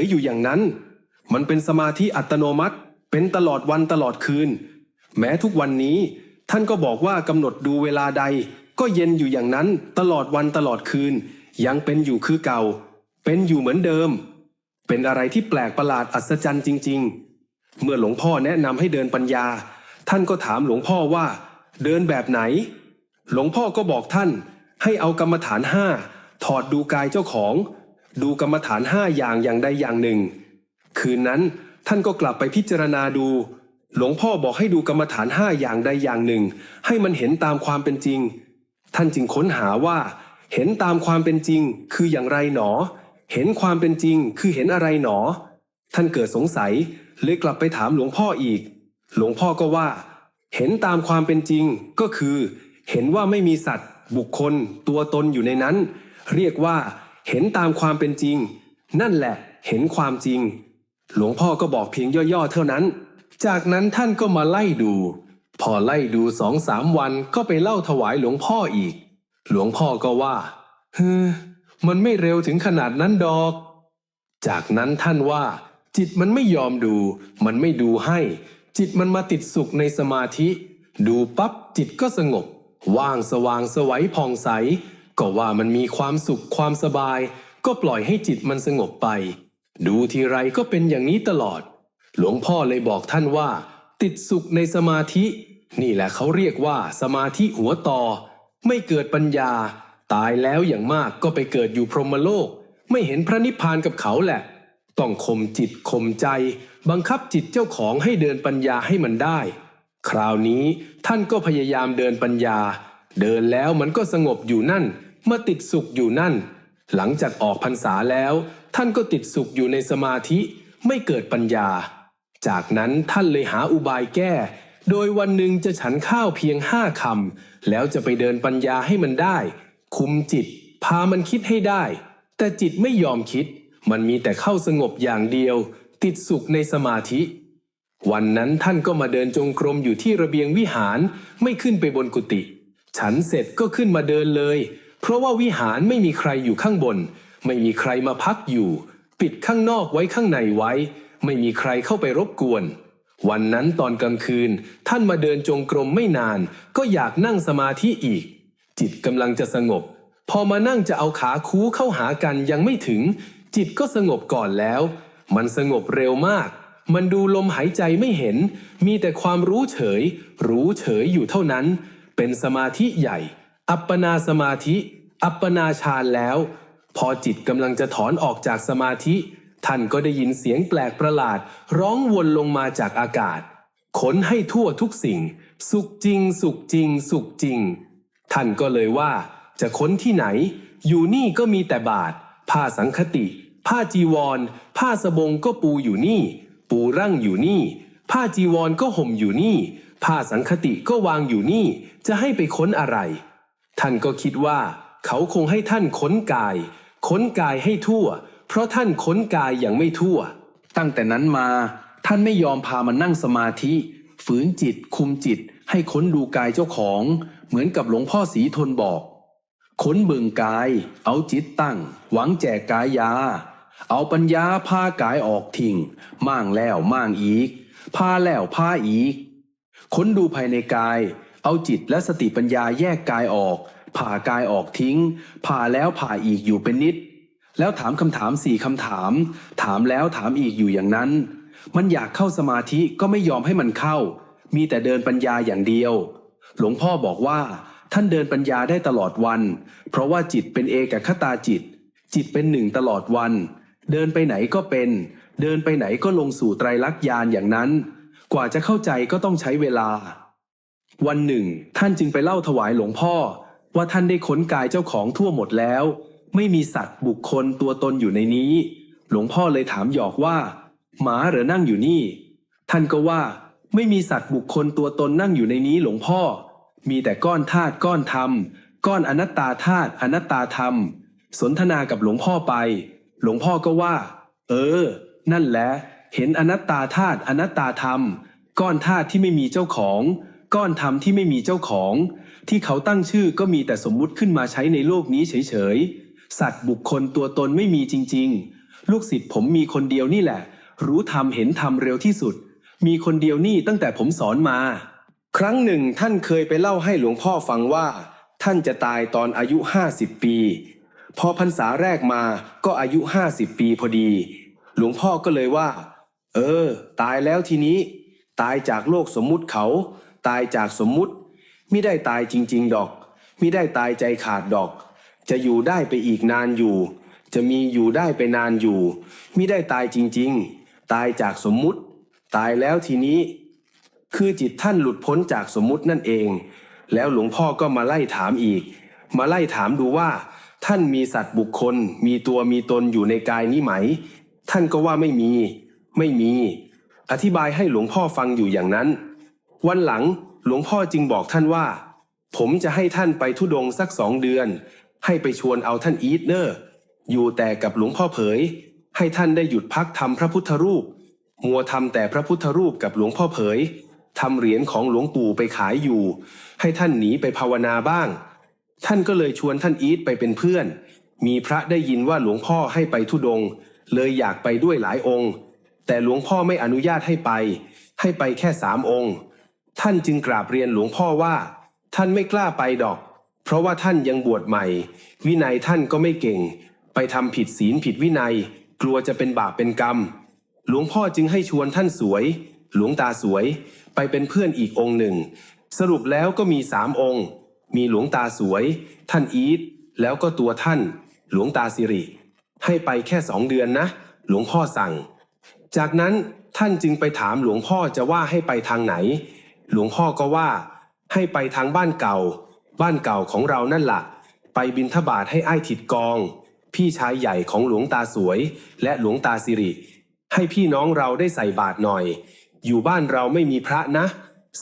อยู่อย่างนั้นมันเป็นสมาธิอัตโนมัติเป็นตลอดวันตลอดคืนแม้ทุกวันนี้ท่านก็บอกว่ากำหนดดูเวลาใดก็เย็นอยู่อย่างนั้นตลอดวันตลอดคืนยังเป็นอยู่คือเก่าเป็นอยู่เหมือนเดิมเป็นอะไรที่แปลกประหลาดอัศจรรย์จริงๆเมื่อหลวงพ่อแนะนำให้เดินปัญญาท่านก็ถามหลวงพ่อว่าเดินแบบไหนหลวงพ่อก็บอกท่านให้เอากรรมฐาน5ถอดดูกายเจ้าของดูกรรมฐาน5อย่างใดอย่างหนึ่งคืนนั้นท่านก็กลับไปพิจารณาดูหลวงพ่อบอกให้ดูกรรมฐาน5อย่างใดอย่างหนึ่งให้มันเห็นตามความเป็นจริงท่านจึงค้นหาว่าเห็นตามความเป็นจริงคืออย่างไรหนอเห็นความเป็นจริงคือเห็นอะไรหนอท่านเกิดสงสัยเลยกลับไปถามหลวงพ่ออีกหลวงพ่อก็ว่าเห็นตามความเป็นจริงก็คือเห็นว่าไม่มีสัตว์บุคคลตัวตนอยู่ในนั้นเรียกว่าเห็นตามความเป็นจริงนั่นแหละเห็นความจริงหลวงพ่อก็บอกเพียงย่อๆเท่านั้นจากนั้นท่านก็มาไล่ดูพอไล่ดู2-3 วันก็ไปเล่าถวายหลวงพ่ออีกหลวงพ่อก็ว่ามันไม่เร็วถึงขนาดนั้นดอกจากนั้นท่านว่าจิตมันไม่ยอมดูมันไม่ดูให้จิตมันมาติดสุขในสมาธิดูปั๊บจิตก็สงบว่างสว่างไสวผ่องใสก็ว่ามันมีความสุขความสบายก็ปล่อยให้จิตมันสงบไปดูทีไรก็เป็นอย่างนี้ตลอดหลวงพ่อเลยบอกท่านว่าติดสุขในสมาธินี่แหละเขาเรียกว่าสมาธิหัวต่อไม่เกิดปัญญาตายแล้วอย่างมากก็ไปเกิดอยู่พรหมโลกไม่เห็นพระนิพพานกับเขาแหละต้องข่มจิตข่มใจบังคับจิตเจ้าของให้เดินปัญญาให้มันได้คราวนี้ท่านก็พยายามเดินปัญญาเดินแล้วมันก็สงบอยู่นั่นมาติดสุขอยู่นั่นหลังจากออกพรรษาแล้วท่านก็ติดสุขอยู่ในสมาธิไม่เกิดปัญญาจากนั้นท่านเลยหาอุบายแก้โดยวันหนึ่งจะฉันข้าวเพียง5 คำแล้วจะไปเดินปัญญาให้มันได้คุมจิตพามันคิดให้ได้แต่จิตไม่ยอมคิดมันมีแต่เข้าสงบอย่างเดียวติดสุขในสมาธิวันนั้นท่านก็มาเดินจงกรมอยู่ที่ระเบียงวิหารไม่ขึ้นไปบนกุฏิฉันเสร็จก็ขึ้นมาเดินเลยเพราะว่าวิหารไม่มีใครอยู่ข้างบนไม่มีใครมาพักอยู่ปิดข้างนอกไว้ข้างในไว้ไม่มีใครเข้าไปรบกวนวันนั้นตอนกลางคืนท่านมาเดินจงกรมไม่นานก็อยากนั่งสมาธิอีกจิตกำลังจะสงบพอมานั่งจะเอาขาคู้เข้าหากันยังไม่ถึงจิตก็สงบก่อนแล้วมันสงบเร็วมากมันดูลมหายใจไม่เห็นมีแต่ความรู้เฉยอยู่เท่านั้นเป็นสมาธิใหญ่ อัปปนาสมาธิ อัปปนาฌานแล้ว พอจิตกำลังจะถอนออกจากสมาธิท่านก็ได้ยินเสียงแปลกประหลาดร้องวนลงมาจากอากาศขนให้ทั่วทุกสิ่งสุขจริงสุขจริงสุขจริงท่านก็เลยว่าจะค้นที่ไหนอยู่นี่ก็มีแต่บาทผ้าสังคติผ้าจีวรผ้าสบงก็ปูอยู่นี่ปูรั่งอยู่นี่ผ้าจีวรก็ห่มอยู่นี่ผ้าสังคติก็วางอยู่นี่จะให้ไปค้นอะไรท่านก็คิดว่าเขาคงให้ท่านค้นกายให้ทั่วเพราะท่านค้นกายอย่างไม่ทั่วตั้งแต่นั้นมาท่านไม่ยอมพามานั่งสมาธิฝืนจิตคุมจิตให้ค้นดูกายเจ้าของเหมือนกับหลวงพ่อศรีทนบอกค้นเบิ่งกายเอาจิตตั้งหวังแจกกายยาเอาปัญญาพากายออกทิ้งม่างแล้วม่างอีกพาแล้วพาอีกค้นดูภายในกายเอาจิตและสติปัญญาแยกกายออกผ่ากายออกทิ้งผ่าแล้วผ่าอีกอยู่เป็นนิดแล้วถามคำถาม4 คำถามถามแล้วถามอีกอยู่อย่างนั้นมันอยากเข้าสมาธิก็ไม่ยอมให้มันเข้ามีแต่เดินปัญญาอย่างเดียวหลวงพ่อบอกว่าท่านเดินปัญญาได้ตลอดวันเพราะว่าจิตเป็นเอกคตาจิตเป็นหนึ่งตลอดวันเดินไปไหนก็เป็นเดินไปไหนก็ลงสู่ไตรลักษณ์ญาณอย่างนั้นกว่าจะเข้าใจก็ต้องใช้เวลาวันหนึ่งท่านจึงไปเล่าถวายหลวงพ่อว่าท่านได้ค้นกายเจ้าของทั่วหมดแล้วไม่มีสัตว์บุคคลตัวตนอยู่ในนี้หลวงพ่อเลยถามหยอกว่าหมาเหรอนั่งอยู่นี่ท่านก็ว่าไม่มีสัตว์บุคคลตัวตนนั่งอยู่ในนี้หลวงพ่อมีแต่ก้อนธาตุก้อนธรรมก้อนอนัตตาธาตุอนัตตาธรรมสนทนากับหลวงพ่อไปหลวงพ่อก็ว่านั่นแหละเห็นอนัตตาธาตุอนัตตาธรรมก้อนธาตุที่ไม่มีเจ้าของก้อนธรรมที่ไม่มีเจ้าของที่เขาตั้งชื่อก็มีแต่สมมุติขึ้นมาใช้ในโลกนี้เฉยๆสัตว์บุคคลตัวตนไม่มีจริงๆลูกศิษย์ผมมีคนเดียวนี่แหละรู้ธรรมเห็นธรรมเร็วที่สุดมีคนเดียวนี่ตั้งแต่ผมสอนมาครั้งหนึ่งท่านเคยไปเล่าให้หลวงพ่อฟังว่าท่านจะตายตอนอายุ50 ปีพอพรรษาแรกมาก็อายุ50 ปีพอดีหลวงพ่อก็เลยว่าตายแล้วทีนี้ตายจากโลกสมมุติเขาตายจากสมมุติมิได้ตายจริงๆดอกมิได้ตายใจขาดดอกจะอยู่ได้ไปอีกนานอยู่จะมีอยู่ได้ไปนานอยู่มิได้ตายจริงๆตายจากสมมุติตายแล้วทีนี้คือจิตท่านหลุดพ้นจากสมมุตินั่นเองแล้วหลวงพ่อก็มาไล่ถามอีกมาไล่ถามดูว่าท่านมีสัตว์บุคคลมีตัวมีตนอยู่ในกายนี้ไหมท่านก็ว่าไม่มีอธิบายให้หลวงพ่อฟังอยู่อย่างนั้นวันหลังหลวงพ่อจึงบอกท่านว่าผมจะให้ท่านไปธุดงค์สัก2 เดือนให้ไปชวนเอาท่านอีทเนอร์อยู่แต่กับหลวงพ่อเผยให้ท่านได้หยุดพักทำพระพุทธรูปมัวทำแต่พระพุทธรูปกับหลวงพ่อเผยทำเหรียญของหลวงปู่ไปขายอยู่ให้ท่านหนีไปภาวนาบ้างท่านก็เลยชวนท่านอีทไปเป็นเพื่อนมีพระได้ยินว่าหลวงพ่อให้ไปธุดงค์เลยอยากไปด้วยหลายองค์แต่หลวงพ่อไม่อนุญาตให้ไปแค่3 องค์ท่านจึงกราบเรียนหลวงพ่อว่าท่านไม่กล้าไปดอกเพราะว่าท่านยังบวชใหม่วินัยท่านก็ไม่เก่งไปทำผิดศีลผิดวินัยกลัวจะเป็นบาปเป็นกรรมหลวงพ่อจึงให้ชวนท่านสวยหลวงตาสวยไปเป็นเพื่อนอีกองค์หนึ่งสรุปแล้วก็มี3 องค์มีหลวงตาสวยท่านอีทแล้วก็ตัวท่านหลวงตาสิริให้ไปแค่2 เดือนนะหลวงพ่อสั่งจากนั้นท่านจึงไปถามหลวงพ่อจะว่าให้ไปทางไหนหลวงพ่อก็ว่าให้ไปทางบ้านเก่าของเรานั่นล่ะไปบิณฑบาตให้อ้ายถิดกองพี่ชายใหญ่ของหลวงตาสวยและหลวงตาสิริให้พี่น้องเราได้ใส่บาตรหน่อยอยู่บ้านเราไม่มีพระนะ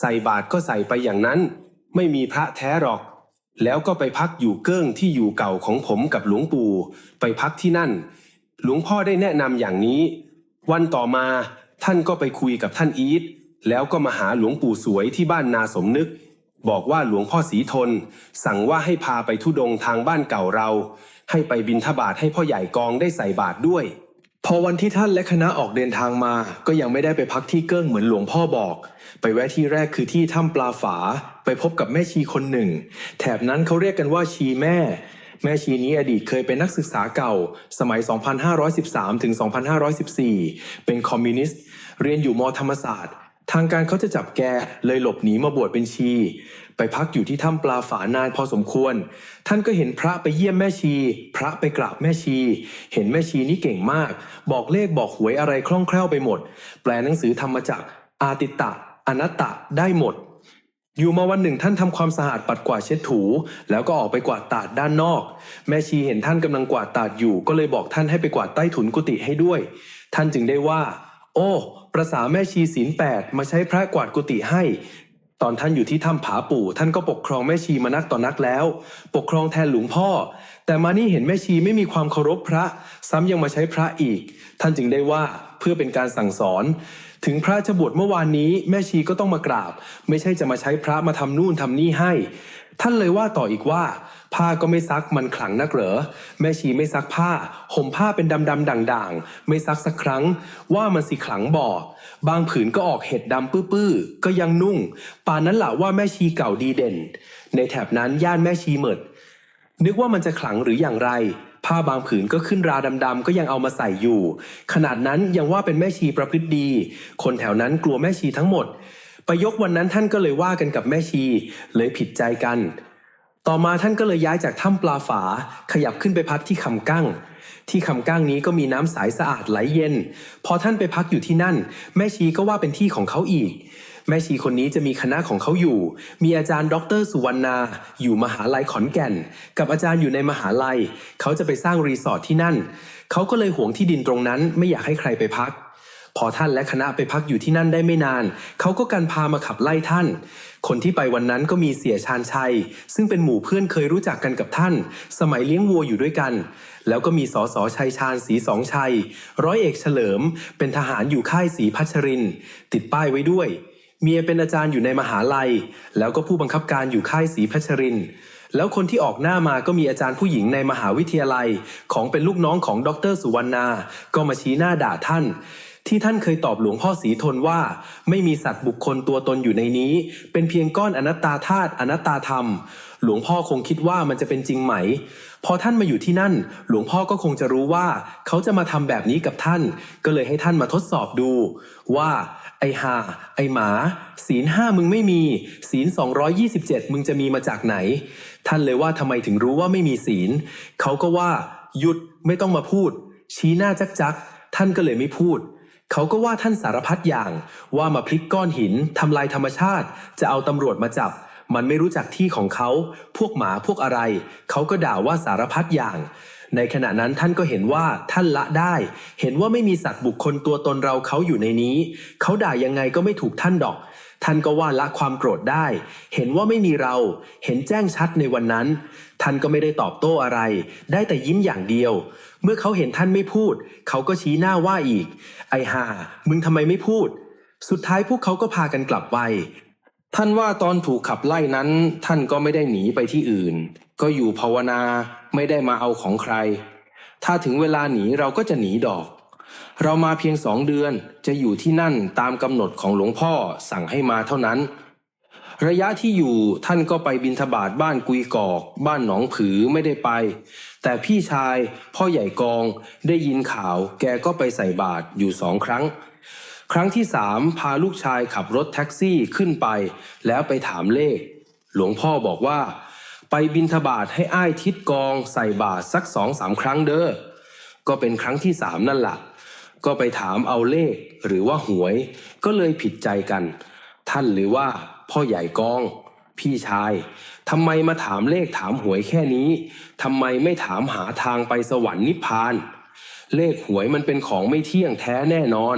ใส่บาตรก็ใส่ไปอย่างนั้นไม่มีพระแท้หรอกแล้วก็ไปพักอยู่เกิ้งที่อยู่เก่าของผมกับหลวงปู่ไปพักที่นั่นหลวงพ่อได้แนะนำอย่างนี้วันต่อมาท่านก็ไปคุยกับท่านอีทแล้วก็มาหาหลวงปู่สวยที่บ้านนาสมนึกบอกว่าหลวงพ่อศรีทนสั่งว่าให้พาไปธุดงค์ทางบ้านเก่าเราให้ไปบิณฑบาตให้พ่อใหญ่กองได้ใส่บาตรด้วยพอวันที่ท่านและคณะออกเดินทางมาก็ยังไม่ได้ไปพักที่เกิ้งเหมือนหลวงพ่อบอกไปแวะที่แรกคือที่ถ้ำปลาฝาไปพบกับแม่ชีคนหนึ่งแถบนั้นเขาเรียกกันว่าชีแม่ชีนี้อดีตเคยเป็นนักศึกษาเก่าสมัย 2513 ถึง 2514 เป็นคอมมิวนิสต์เรียนอยู่ม.ธรรมศาสตร์ทางการเขาจะจับแกเลยหลบหนีมาบวชเป็นชี ไปพักอยู่ที่ถ้ำปลาฝานานพอสมควรท่านก็เห็นพระไปเยี่ยมแม่ชีพระไปกราบแม่ชีเห็นแม่ชีนี่เก่งมากบอกเลขบอกหวยอะไรคล่องแคล่วไปหมดแปลหนังสือธรรมจักรอาติตะอนัตตะได้หมดอยู่มาวันหนึ่งท่านทำความสะอาดปัดกวาดเช็ดถูแล้วก็ออกไปกวาดตาดด้านนอกแม่ชีเห็นท่านกำลังกวาดตาดอยู่ก็เลยบอกท่านให้ไปกวาดใต้ถุนกุฏิให้ด้วยท่านจึงได้ว่าโอ้ประสาแม่ชีศีล 8มาใช้พระกวาดกุฏิให้ตอนท่านอยู่ที่ถ้ำผาปู่ท่านก็ปกครองแม่ชีมานักต่อนักแล้วปกครองแทนหลวงพ่อแต่มานี่เห็นแม่ชีไม่มีความเคารพพระซ้ำยังมาใช้พระอีกท่านจึงได้ว่าเพื่อเป็นการสั่งสอนถึงพระจะบวชเมื่อวานนี้แม่ชีก็ต้องมากราบไม่ใช่จะมาใช้พระมาทำนู่นทำนี่ให้ท่านเลยว่าต่ออีกว่าผ้าก็ไม่ซักมันขลังนักเหรอแม่ชีไม่ซักผ้าห่มผ้าเป็นดำๆด่างๆไม่ซักสักครั้งว่ามันสิขลังบ่บางผืนก็ออกเห็ดดำปื้อๆก็ยังนุ่งป่านนั้นล่ะว่าแม่ชีเก่าดีเด่นในแถบนั้นย่านแม่ชีเหมิดนึกว่ามันจะขลังหรืออย่างไรผ้าบางผืนก็ขึ้นราดำๆก็ยังเอามาใส่อยู่ขนาดนั้นยังว่าเป็นแม่ชีประพฤติดีคนแถวนั้นกลัวแม่ชีทั้งหมดประยควันนั้นท่านก็เลยว่ากันกับแม่ชีเลยผิดใจกันต่อมาท่านก็เลยย้ายจากถ้ำปลาฝาขยับขึ้นไปพักที่คำกั้งที่คำกั้งนี้ก็มีน้ำใสสะอาดไหลเย็นพอท่านไปพักอยู่ที่นั่นแม่ชีก็ว่าเป็นที่ของเขาอีกแม่ชีคนนี้จะมีคณะของเขาอยู่มีอาจารย์ดร.สุวรรณาอยู่มหาลัยขอนแก่นกับอาจารย์อยู่ในมหาลัยเขาจะไปสร้างรีสอร์ทที่นั่นเขาก็เลยหวงที่ดินตรงนั้นไม่อยากให้ใครไปพักพอท่านและคณะไปพักอยู่ที่นั่นได้ไม่นานเขาก็กันพามาขับไล่ท่านคนที่ไปวันนั้นก็มีเสียชาญชัยซึ่งเป็นหมู่เพื่อนเคยรู้จักกันกับท่านสมัยเลี้ยงวัวอยู่ด้วยกันแล้วก็มีสสชัยชาญศรีสองชัยร้อยเอกเฉลิมเป็นทหารอยู่ค่ายศรีพัชรินทร์ติดป้ายไว้ด้วยเมียเป็นอาจารย์อยู่ในมหาลัยแล้วก็ผู้บังคับการอยู่ค่ายศรีพัชรินทร์แล้วคนที่ออกหน้ามาก็มีอาจารย์ผู้หญิงในมหาวิทยาลัยของเป็นลูกน้องของดร.สุวรรณาก็มาชี้หน้าด่าท่านที่ท่านเคยตอบหลวงพ่อศรีทนว่าไม่มีสัตว์บุคคลตัวตนอยู่ในนี้เป็นเพียงก้อนอนัตตาธาตุอนัตตาธรรมหลวงพ่อคงคิดว่ามันจะเป็นจริงไหมพอท่านมาอยู่ที่นั่นหลวงพ่อก็คงจะรู้ว่าเขาจะมาทำแบบนี้กับท่านก็เลยให้ท่านมาทดสอบดูว่าไอ้ห่าไอ้หมาศีล 5มึงไม่มีศีล 227มึงจะมีมาจากไหนท่านเลยว่าทำไมถึงรู้ว่าไม่มีศีลเขาก็ว่าหยุดไม่ต้องมาพูดชี้หน้าจักท่านก็เลยไม่พูดเขาก็ว่าท่านสารพัดอย่างว่ามาพลิกก้อนหินทำลายธรรมชาติจะเอาตำรวจมาจับมันไม่รู้จักที่ของเขาพวกหมาพวกอะไรเขาก็ด่าว่าสารพัดอย่างในขณะนั้นท่านก็เห็นว่าท่านละได้เห็นว่าไม่มีสัตว์บุคคลตัวตนเราเขาอยู่ในนี้เขาด่ายังไงก็ไม่ถูกท่านดอกท่านก็ว่าละความโกรธได้เห็นว่าไม่มีเราเห็นแจ้งชัดในวันนั้นท่านก็ไม่ได้ตอบโต้อะไรได้แต่ยิ้มอย่างเดียวเมื่อเขาเห็นท่านไม่พูดเขาก็ชี้หน้าว่าอีกไอ้ห่ามึงทำไมไม่พูดสุดท้ายพวกเขาก็พากันกลับไปท่านว่าตอนถูกขับไล่นั้นท่านก็ไม่ได้หนีไปที่อื่นก็อยู่ภาวนาไม่ได้มาเอาของใครถ้าถึงเวลาหนีเราก็จะหนีดอกเรามาเพียง2 เดือนจะอยู่ที่นั่นตามกำหนดของหลวงพ่อสั่งให้มาเท่านั้นระยะที่อยู่ท่านก็ไปบิณฑบาตบ้านกุยกอกบ้านหนองผือไม่ได้ไปแต่พี่ชายพ่อใหญ่กองได้ยินข่าวแกก็ไปใส่บาตรอยู่2 ครั้งครั้งที่3พาลูกชายขับรถแท็กซี่ขึ้นไปแล้วไปถามเลขหลวงพ่อบอกว่าไปบิณฑบาตให้อ้ายทิศกองใส่บาตรสัก2-3 ครั้งเด้อก็เป็นครั้งที่3นั่นล่ะก็ไปถามเอาเลขหรือว่าหวยก็เลยผิดใจกันท่านหรือว่าพ่อใหญ่กองพี่ชายทำไมมาถามเลขถามหวยแค่นี้ทำไมไม่ถามหาทางไปสวรรค์นิพพานเลขหวยมันเป็นของไม่เที่ยงแท้แน่นอน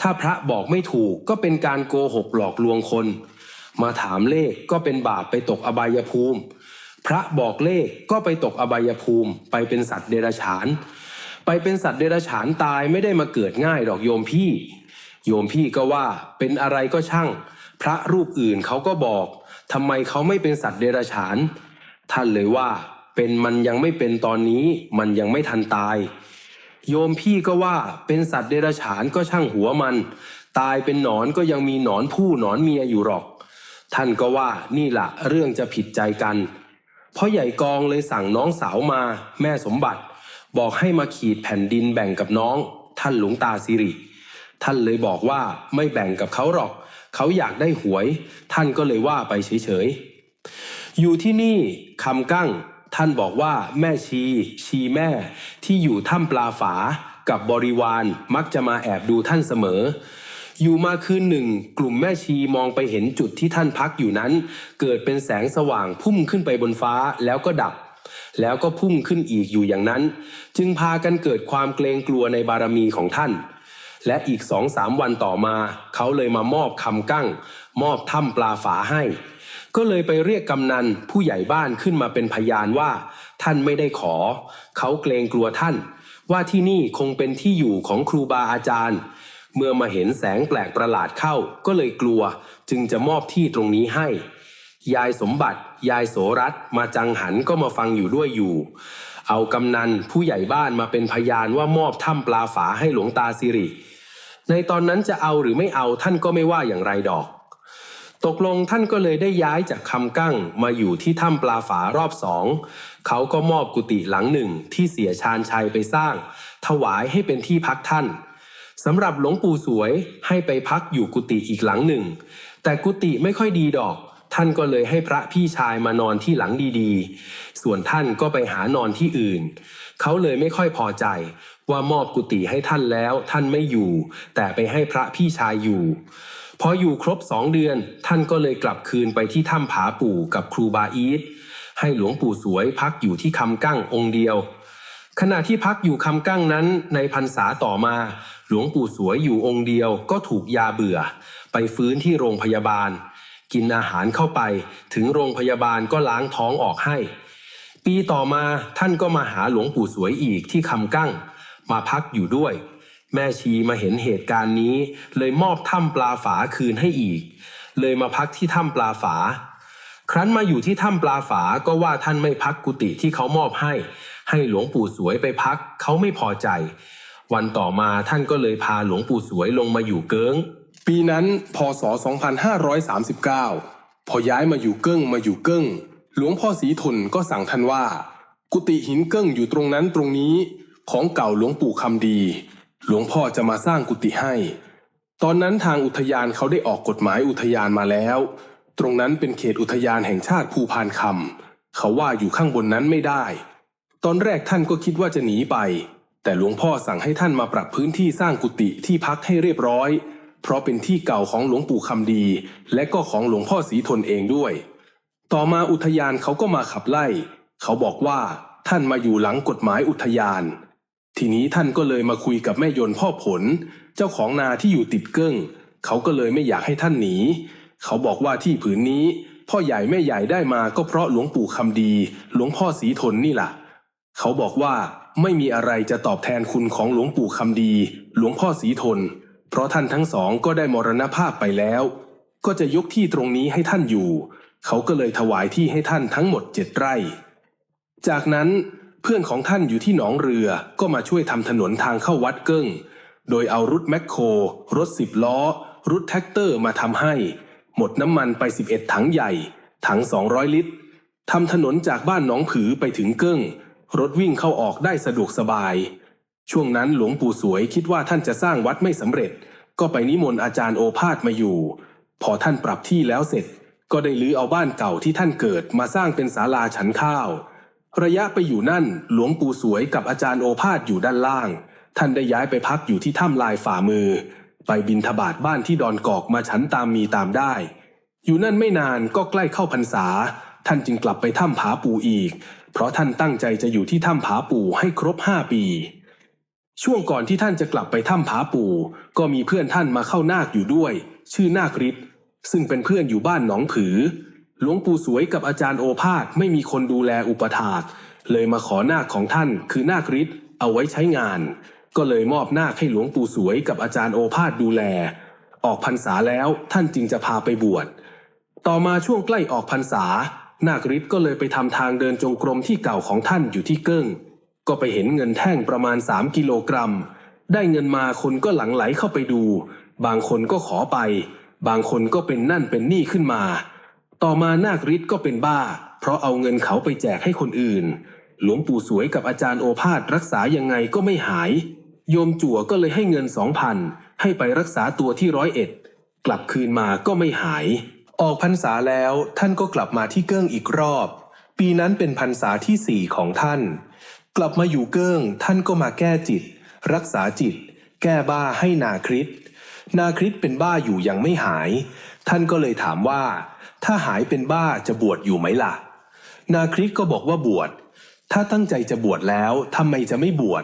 ถ้าพระบอกไม่ถูกก็เป็นการโกหกหลอกลวงคนมาถามเลขก็เป็นบาปไปตกอบายภูมิพระบอกเลขก็ไปตกอบายภูมิไปเป็นสัตว์เดรัจฉานไปเป็นสัตว์เดรัจฉานตายไม่ได้มาเกิดง่ายหรอกโยมพี่ก็ว่าเป็นอะไรก็ช่างพระรูปอื่นเขาก็บอกทำไมเขาไม่เป็นสัตว์เดรัจฉานท่านเลยว่าเป็นมันยังไม่เป็นตอนนี้มันยังไม่ทันตายโยมพี่ก็ว่าเป็นสัตว์เดรัจฉานก็ช่างหัวมันตายเป็นหนอนก็ยังมีหนอนผู้หนอนเมียอยู่หรอกท่านก็ว่านี่ล่ะเรื่องจะผิดใจกันพ่อใหญ่กองเลยสั่งน้องสาวมาแม่สมบัติบอกให้มาขีดแผ่นดินแบ่งกับน้องท่านหลวงตาสิริท่านเลยบอกว่าไม่แบ่งกับเขาหรอกเขาอยากได้หวยท่านก็เลยว่าไปเฉย อยู่ที่นี่คำกั้งท่านบอกว่าแม่ชีแม่ที่อยู่ถ้ำปลาฝากับบริวารมักจะมาแอบดูท่านเสมออยู่มาคืนหนึ่งกลุ่มแม่ชีมองไปเห็นจุดที่ท่านพักอยู่นั้นเกิดเป็นแสงสว่างพุ่งขึ้นไปบนฟ้าแล้วก็ดับแล้วก็พุ่งขึ้นอีกอยู่อย่างนั้นจึงพากันเกิดความเกรงกลัวในบารมีของท่านและอีก2-3 วันต่อมาเขาเลยมามอบคำกั้งมอบถ้ำปลาฝาให้ก็เลยไปเรียกกำนันผู้ใหญ่บ้านขึ้นมาเป็นพยานว่าท่านไม่ได้ขอเขาเกรงกลัวท่านว่าที่นี่คงเป็นที่อยู่ของครูบาอาจารย์เมื่อมาเห็นแสงแปลกประหลาดเข้าก็เลยกลัวจึงจะมอบที่ตรงนี้ให้ยายสมบัติยายโสรัตน์มาจังหันก็มาฟังอยู่ด้วยอยู่เอากำนันผู้ใหญ่บ้านมาเป็นพยานว่ามอบถ้ำปลาฝาให้หลวงตาสิริในตอนนั้นจะเอาหรือไม่เอาท่านก็ไม่ว่าอย่างไรดอกตกลงท่านก็เลยได้ย้ายจากคำกั้งมาอยู่ที่ถ้ำปลาฝารอบ2เขาก็มอบกุฏิหลังหนึ่งที่เสียชาญชัยไปสร้างถวายให้เป็นที่พักท่านสำหรับหลวงปู่สวยให้ไปพักอยู่กุฏิอีกหลังหนึ่งแต่กุฏิไม่ค่อยดีดอกท่านก็เลยให้พระพี่ชายมานอนที่หลังดีๆส่วนท่านก็ไปหานอนที่อื่นเขาเลยไม่ค่อยพอใจว่ามอบกุฏิให้ท่านแล้วท่านไม่อยู่แต่ไปให้พระพี่ชายอยู่พออยู่ครบ2 เดือนท่านก็เลยกลับคืนไปที่ถ้ำผาปู่กับครูบาอีทให้หลวงปู่สวยพักอยู่ที่คำกั้งองค์เดียวขณะที่พักอยู่คำกั้งนั้นในพรรษาต่อมาหลวงปู่สวยอยู่องค์เดียวก็ถูกยาเบื่อไปฟื้นที่โรงพยาบาลกินอาหารเข้าไปถึงโรงพยาบาลก็ล้างท้องออกให้ปีต่อมาท่านก็มาหาหลวงปู่สวยอีกที่คำกั้งมาพักอยู่ด้วยแม่ชีมาเห็นเหตุการณ์นี้เลยมอบถ้ำปลาฝาคืนให้อีกเลยมาพักที่ถ้ำปลาฝาครั้นมาอยู่ที่ถ้ำปลาฝาก็ว่าท่านไม่พักกุฏิที่เขามอบให้หลวงปู่สวยไปพักเขาไม่พอใจวันต่อมาท่านก็เลยพาหลวงปู่สวยลงมาอยู่เกิ้งปีนั้นพศ2539พอย้ายมาอยู่เกิ้งหลวงพ่อศรีทนก็สั่งท่านว่ากุฏิหินเกิ้งอยู่ตรงนั้นตรงนี้ของเก่าหลวงปู่คำดีหลวงพ่อจะมาสร้างกุฏิให้ตอนนั้นทางอุทยานเขาได้ออกกฎหมายอุทยานมาแล้วตรงนั้นเป็นเขตอุทยานแห่งชาติภูพานคำเขาว่าอยู่ข้างบนนั้นไม่ได้ตอนแรกท่านก็คิดว่าจะหนีไปแต่หลวงพ่อสั่งให้ท่านมาปรับพื้นที่สร้างกุฏิที่พักให้เรียบร้อยเพราะเป็นที่เก่าของหลวงปู่คำดีและก็ของหลวงพ่อศรีทนเองด้วยต่อมาอุทยานเขาก็มาขับไล่เขาบอกว่าท่านมาอยู่หลังกฎหมายอุทยานทีนี้ท่านก็เลยมาคุยกับแม่ยนต์พ่อผลเจ้าของนาที่อยู่ติดเกิ้งเขาก็เลยไม่อยากให้ท่านหนีเขาบอกว่าที่ผืนนี้พ่อใหญ่แม่ใหญ่ได้มาก็เพราะหลวงปู่คำดีหลวงพ่อศรีทนนี่ล่ะเขาบอกว่าไม่มีอะไรจะตอบแทนคุณของหลวงปู่คำดีหลวงพ่อศรีทนเพราะท่านทั้งสองก็ได้มรณภาพไปแล้วก็จะยกที่ตรงนี้ให้ท่านอยู่เขาก็เลยถวายที่ให้ท่านทั้งหมด7 ไร่จากนั้นเพื่อนของท่านอยู่ที่หนองเรือก็มาช่วยทำถนนทางเข้าวัดเกิ้งโดยเอารถแมคโครรถ10 ล้อรถแท็กเตอร์มาทำให้หมดน้ำมันไป11 ถังใหญ่ถัง200 ลิตรทำถนนจากบ้านหนองผือไปถึงเกิ้งรถวิ่งเข้าออกได้สะดวกสบายช่วงนั้นหลวงปู่สวยคิดว่าท่านจะสร้างวัดไม่สำเร็จก็ไปนิมนต์อาจารย์โอภาสมาอยู่พอท่านปรับที่แล้วเสร็จก็ได้ลื้อเอาบ้านเก่าที่ท่านเกิดมาสร้างเป็นศาลาฉันข้าวระยะไปอยู่นั่นหลวงปู่สวยกับอาจารย์โอภาสอยู่ด้านล่างท่านได้ย้ายไปพักอยู่ที่ถ้ำลายฝ่ามือไปบิณฑบาตบ้านที่ดอนกอกมาฉันตามมีตามได้อยู่นั่นไม่นานก็ใกล้เข้าพรรษาท่านจึงกลับไปถ้ำผาปู่อีกเพราะท่านตั้งใจจะอยู่ที่ถ้ำผาปู่ให้ครบ5 ปีช่วงก่อนที่ท่านจะกลับไปถ้ำผาปู่ก็มีเพื่อนท่านมาเข้านาคอยู่ด้วยชื่อนาคฤทธิ์ซึ่งเป็นเพื่อนอยู่บ้านหนองผือหลวงปู่สวยกับอาจารย์โอภาสไม่มีคนดูแลอุปถากเลยมาขอนาคของท่านคือนาคฤทธิ์เอาไว้ใช้งานก็เลยมอบนาคให้หลวงปู่สวยกับอาจารย์โอภาสดูแลออกพรรษาแล้วท่านจึงจะพาไปบวชต่อมาช่วงใกล้ออกพรรษานาคฤทธิ์ก็เลยไปทำทางเดินจงกรมที่เก่าของท่านอยู่ที่เกิ้งก็ไปเห็นเงินแท่งประมาณ3 กิโลกรัมได้เงินมาคนก็หลั่งไหลเข้าไปดูบางคนก็ขอไปบางคนก็เป็นนั่นเป็นนี่ขึ้นมาต่อมานาคฤทธิ์ก็เป็นบ้าเพราะเอาเงินเขาไปแจกให้คนอื่นหลวงปู่สวยกับอาจารย์โอภาสรักษายังไงก็ไม่หายโยมจั่วก็เลยให้เงิน 2,000ให้ไปรักษาตัวที่101กลับคืนมาก็ไม่หาย ออกพรรษาแล้วท่านก็กลับมาที่เกิ้งอีกรอบปีนั้นเป็นพรรษาที่ 4ของท่านกลับมาอยู่เกิ้งท่านก็มาแก้จิตรักษาจิตแก้บ้าให้นาคริสนาคริสเป็นบ้าอยู่ยังไม่หายท่านก็เลยถามว่าถ้าหายเป็นบ้าจะบวชอยู่ไหมล่ะนาคริสก็บอกว่าบวชถ้าตั้งใจจะบวชแล้วทำไมจะไม่บวช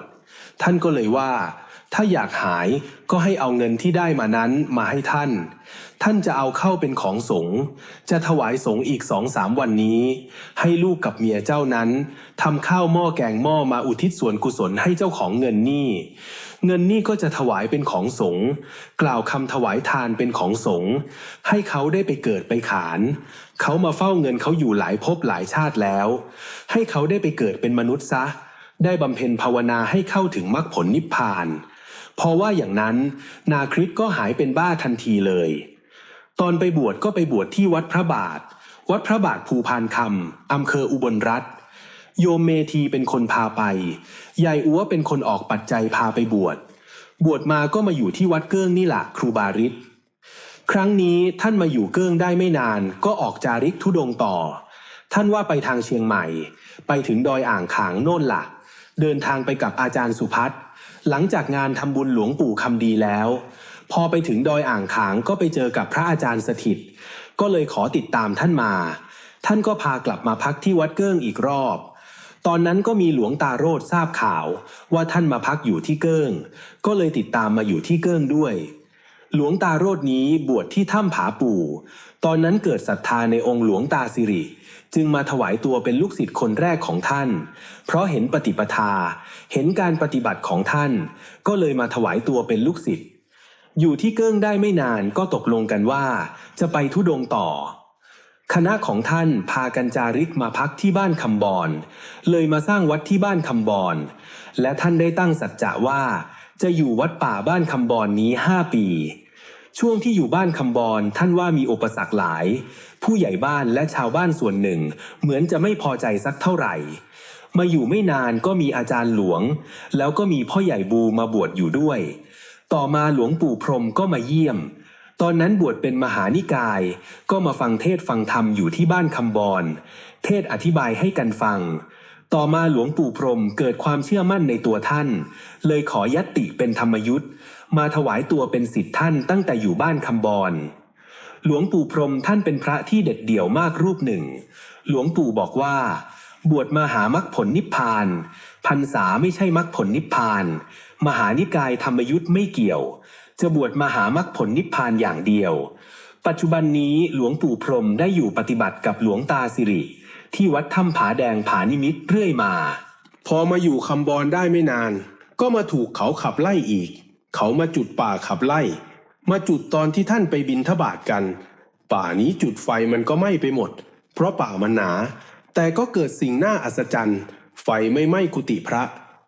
ท่านก็เลยว่าถ้าอยากหายก็ให้เอาเงินที่ได้มานั้นมาให้ท่านจะเอาเข้าเป็นของสงฆ์จะถวายสงฆ์อีก2-3 วันนี้ให้ลูกกับเมียเจ้านั้นทำข้าวหม้อแกงหม้อมาอุทิศส่วนกุศลให้เจ้าของเงินนี่ก็จะถวายเป็นของสงฆ์กล่าวคำถวายทานเป็นของสงฆ์ให้เขาได้ไปเกิดไปขานเขามาเฝ้าเงินเขาอยู่หลายภพหลายชาติแล้วให้เขาได้ไปเกิดเป็นมนุษย์ซะได้บำเพ็ญภาวนาให้เข้าถึงมรรคผลนิพพานพอว่าอย่างนั้นนาคริสก็หายเป็นบ้าทันทีเลยตอนไปบวชก็ไปบวชที่วัดพระบาทภูพานคำอำเภออุบลรัตน์โยมเมธีเป็นคนพาไปยายอัวเป็นคนออกปัจจัยพาไปบวชมาก็มาอยู่ที่วัดเกิ้งนี่แหละครูบาริศครั้งนี้ท่านมาอยู่เกิ้งได้ไม่นานก็ออกจาริกธุดงค์ต่อท่านว่าไปทางเชียงใหม่ไปถึงดอยอ่างขางโน่นล่ะเดินทางไปกับอาจารย์สุพัฒน์หลังจากงานทำบุญหลวงปู่คำดีแล้วพอไปถึงดอยอ่างขางก็ไปเจอกับพระอาจารย์สถิตก็เลยขอติดตามท่านมาท่านก็พากลับมาพักที่วัดเกิ้งอีกรอบตอนนั้นก็มีหลวงตาโรจน์ทราบข่าวว่าท่านมาพักอยู่ที่เกิ้งก็เลยติดตามมาอยู่ที่เกิ้งด้วยหลวงตาโรจน์นี้บวชที่ถ้ำผาปู่ตอนนั้นเกิดศรัทธาในองค์หลวงตาสิริจึงมาถวายตัวเป็นลูกศิษย์คนแรกของท่านเพราะเห็นปฏิปทาเห็นการปฏิบัติของท่านก็เลยมาถวายตัวเป็นลูกศิษย์อยู่ที่เกิ้งได้ไม่นานก็ตกลงกันว่าจะไปธุดงค์ต่อคณะของท่านพากันจาริกมาพักที่บ้านคำบอนเลยมาสร้างวัดที่บ้านคำบอนและท่านได้ตั้งสัจจะว่าจะอยู่วัดป่าบ้านคำบอนนี้5 ปีช่วงที่อยู่บ้านคำบอนท่านว่ามีอุปสรรคหลายผู้ใหญ่บ้านและชาวบ้านส่วนหนึ่งเหมือนจะไม่พอใจสักเท่าไหร่มาอยู่ไม่นานก็มีอาจารย์หลวงแล้วก็มีพ่อใหญ่บูมาบวชอยู่ด้วยต่อมาหลวงปู่พรหมก็มาเยี่ยมตอนนั้นบวชเป็นมหานิกายก็มาฟังเทศฟังธรรมอยู่ที่บ้านคำบอนเทศอธิบายให้กันฟังต่อมาหลวงปู่พรหมเกิดความเชื่อมั่นในตัวท่านเลยขอยัตติเป็นธรรมยุทธ์มาถวายตัวเป็นศิษย์ท่านตั้งแต่อยู่บ้านคำบอนหลวงปู่พรหมท่านเป็นพระที่เด็ดเดี่ยวมากรูปหนึ่งหลวงปู่บอกว่าบวชมาหามรรคผลนิพพานพรรษาไม่ใช่มรรคผลนิพพานมหานิกายธรรมยุทธ์ไม่เกี่ยวจะบวชมาหามรรคผลนิพพานอย่างเดียวปัจจุบันนี้หลวงปู่พรหมได้อยู่ปฏิบัติกับหลวงตาสิริที่วัดถ้ำผาแดงผานิมิตรเรื่อยมาพอมาอยู่คำบอนได้ไม่นานก็มาถูกเขาขับไล่อีกเขามาจุดป่าขับไล่มาจุดตอนที่ท่านไปบิณฑบาตกันป่านี้จุดไฟมันก็ไหม้ไปหมดเพราะป่ามันหนาแต่ก็เกิดสิ่งน่าอัศจรรย์ไฟไม่ไหม้กุฏิพระ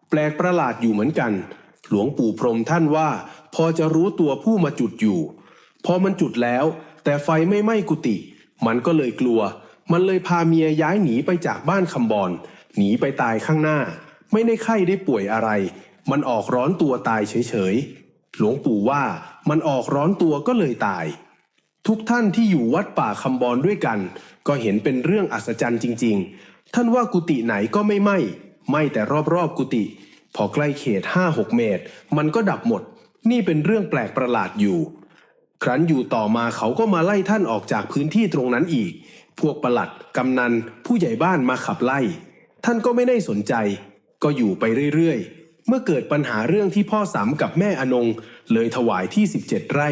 แปลกประหลาดอยู่เหมือนกันหลวงปู่พรหมท่านว่าพอจะรู้ตัวผู้มาจุดอยู่พอมันจุดแล้วแต่ไฟไม่ไหม้กุฏิมันก็เลยกลัวมันเลยพาเมียย้ายหนีไปจากบ้านคำบอนหนีไปตายข้างหน้าไม่ได้ไข้ได้ป่วยอะไรมันออกร้อนตัวตายเฉยๆหลวงปู่ว่ามันออกร้อนตัวก็เลยตายทุกท่านที่อยู่วัดป่าคำบอนด้วยกันก็เห็นเป็นเรื่องอัศจรรย์จริงๆท่านว่ากุฏิไหนก็ไม่ไหม้แต่รอบๆกุฏิพอใกล้เขต 5-6 เมตรมันก็ดับหมดนี่เป็นเรื่องแปลกประหลาดอยู่ครั้นอยู่ต่อมาเขาก็มาไล่ท่านออกจากพื้นที่ตรงนั้นอีกพวกปลัดกำนันผู้ใหญ่บ้านมาขับไล่ท่านก็ไม่ได้สนใจก็อยู่ไปเรื่อยๆเมื่อเกิดปัญหาเรื่องที่พ่อสามกับแม่อนงเลยถวายที่17 ไร่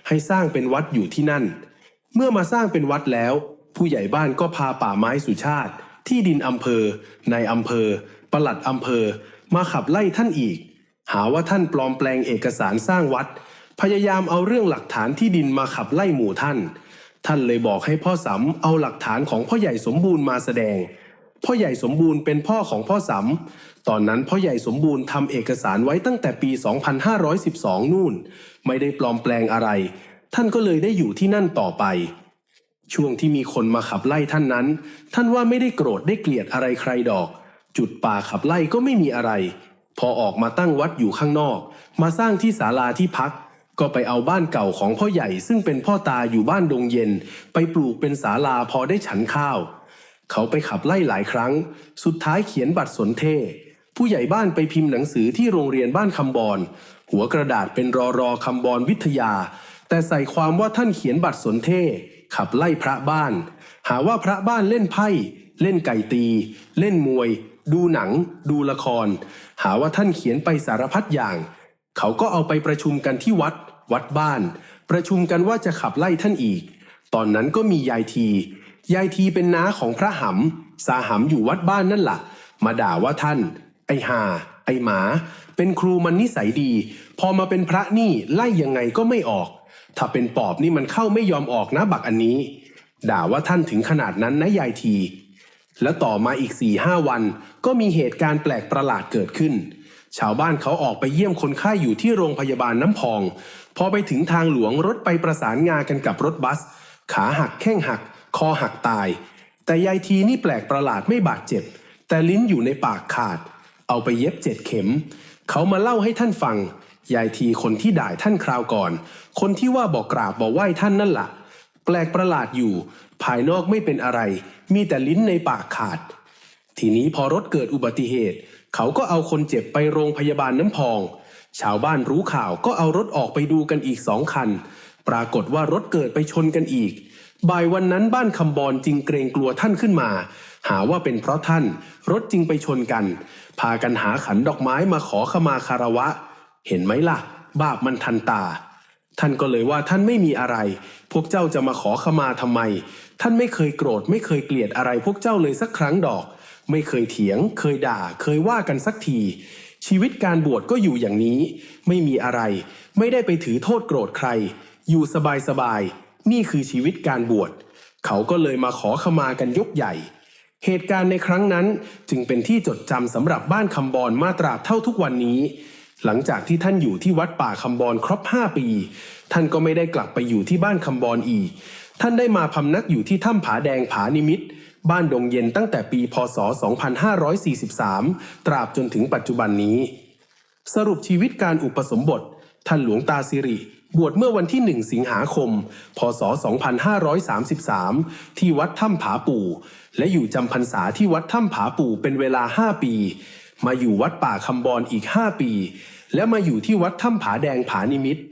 ให้สร้างเป็นวัดอยู่ที่นั่นเมื่อมาสร้างเป็นวัดแล้วผู้ใหญ่บ้านก็พาป่าไม้สุชาติที่ดินอำเภอนายอำเภอปลัดอำเภอมาขับไล่ท่านอีกหาว่าท่านปลอมแปลงเอกสารสร้างวัดพยายามเอาเรื่องหลักฐานที่ดินมาขับไล่หมู่ท่านเลยบอกให้พ่อสำเอาหลักฐานของพ่อใหญ่สมบูรณ์มาแสดงพ่อใหญ่สมบูรณ์เป็นพ่อของพ่อสำตอนนั้นพ่อใหญ่สมบูรณ์ทำเอกสารไว้ตั้งแต่ปี 2512 นู่นไม่ได้ปลอมแปลงอะไรท่านก็เลยได้อยู่ที่นั่นต่อไปช่วงที่มีคนมาขับไล่ท่านนั้นท่านว่าไม่ได้โกรธได้เกลียดอะไรใครดอกจุดป่าขับไล่ก็ไม่มีอะไรพอออกมาตั้งวัดอยู่ข้างนอกมาสร้างที่ศาลาที่พัก ก็ไปเอาบ้านเก่าของพ่อใหญ่ซึ่งเป็นพ่อตาอยู่บ้านดงเย็นไปปลูกเป็นศาลาพอได้ฉันข้าวเขาไปขับไล่หลายครั้งสุดท้ายเขียนบัตรสนเทผู้ใหญ่บ้านไปพิมพ์หนังสือที่โรงเรียนบ้านคำบอนหัวกระดาษเป็นรอคำบอนวิทยาแต่ใส่ความว่าท่านเขียนบัตรสนเทขับไล่พระบ้านหาว่าพระบ้านเล่นไพ่เล่นไก่ตีเล่นมวยดูหนังดูละครหาว่าท่านเขียนไปสารพัดอย่างเขาก็เอาไปประชุมกันที่วัดบ้านประชุมกันว่าจะขับไล่ท่านอีกตอนนั้นก็มียายทีเป็นน้าของพระหำสาหำอยู่วัดบ้านนั่นล่ะมาด่าว่าท่านไอ้ห่าไอ้หมาเป็นครูมันนิสัยดีพอมาเป็นพระนี่ไล่ยังไงก็ไม่ออกถ้าเป็นปอบนี่มันเข้าไม่ยอมออกนะบักอันนี้ด่าว่าท่านถึงขนาดนั้นนะยายทีแล้วต่อมาอีก 4-5 วันก็มีเหตุการณ์แปลกประหลาดเกิดขึ้นชาวบ้านเขาออกไปเยี่ยมคนไข้อยู่ที่โรงพยาบาลน้ำพองพอไปถึงทางหลวงรถไปประสานงากันกับรถบัสขาหักแข้งหักคอหักตายแต่ยายทีนี่แปลกประหลาดไม่บาดเจ็บแต่ลิ้นอยู่ในปากขาดเอาไปเย็บ7 เข็มเขามาเล่าให้ท่านฟังยายทีคนที่ด่าท่านคราวก่อนคนที่ว่าบอกกราบบอกไหว้ท่านนั่นล่ะแปลกประหลาดอยู่ภายนอกไม่เป็นอะไรมีแต่ลิ้นในปากขาดทีนี้พอรถเกิดอุบัติเหตุเขาก็เอาคนเจ็บไปโรงพยาบาลน้ำพองชาวบ้านรู้ข่าวก็เอารถออกไปดูกันอีก2 คันปรากฏว่ารถเกิดไปชนกันอีกบ่ายวันนั้นบ้านคำบอนจึงเกรงกลัวท่านขึ้นมาหาว่าเป็นเพราะท่านรถจึงไปชนกันพากันหาขันดอกไม้มาขอขมาคารวะเห็นไหมล่ะบาปมันทันตาท่านก็เลยว่าท่านไม่มีอะไรพวกเจ้าจะมาขอขมาทำไมท่านไม่เคยโกรธไม่เคยเกลียดอะไรพวกเจ้าเลยสักครั้งดอกไม่เคยเถียงเคยด่าเคยว่ากันสักทีชีวิตการบวชก็อยู่อย่างนี้ไม่มีอะไรไม่ได้ไปถือโทษโกรธใครอยู่สบายๆนี่คือชีวิตการบวชเขาก็เลยมาขอขมากันยกใหญ่เหตุการณ์ในครั้งนั้นจึงเป็นที่จดจำสำหรับบ้านคำบอนมาตราบเท่าทุกวันนี้หลังจากที่ท่านอยู่ที่วัดป่าคำบอนครบ5 ปีท่านก็ไม่ได้กลับไปอยู่ที่บ้านคำบอนอีกท่านได้มาพำนักอยู่ที่ถ้ำผาแดงผานิมิตรบ้านดงเย็นตั้งแต่ปีพ.ศ. 2543ตราบจนถึงปัจจุบันนี้สรุปชีวิตการอุปสมบทท่านหลวงตาสิริบวชเมื่อวันที่1 สิงหาคมพ.ศ. 2533ที่วัดถ้ำผาปู่และอยู่จำพรรษาที่วัดถ้ำผาปู่เป็นเวลา5 ปีมาอยู่วัดป่าคำบอนอีก5 ปีและมาอยู่ที่วัดถ้ำผาแดงผานิมิตร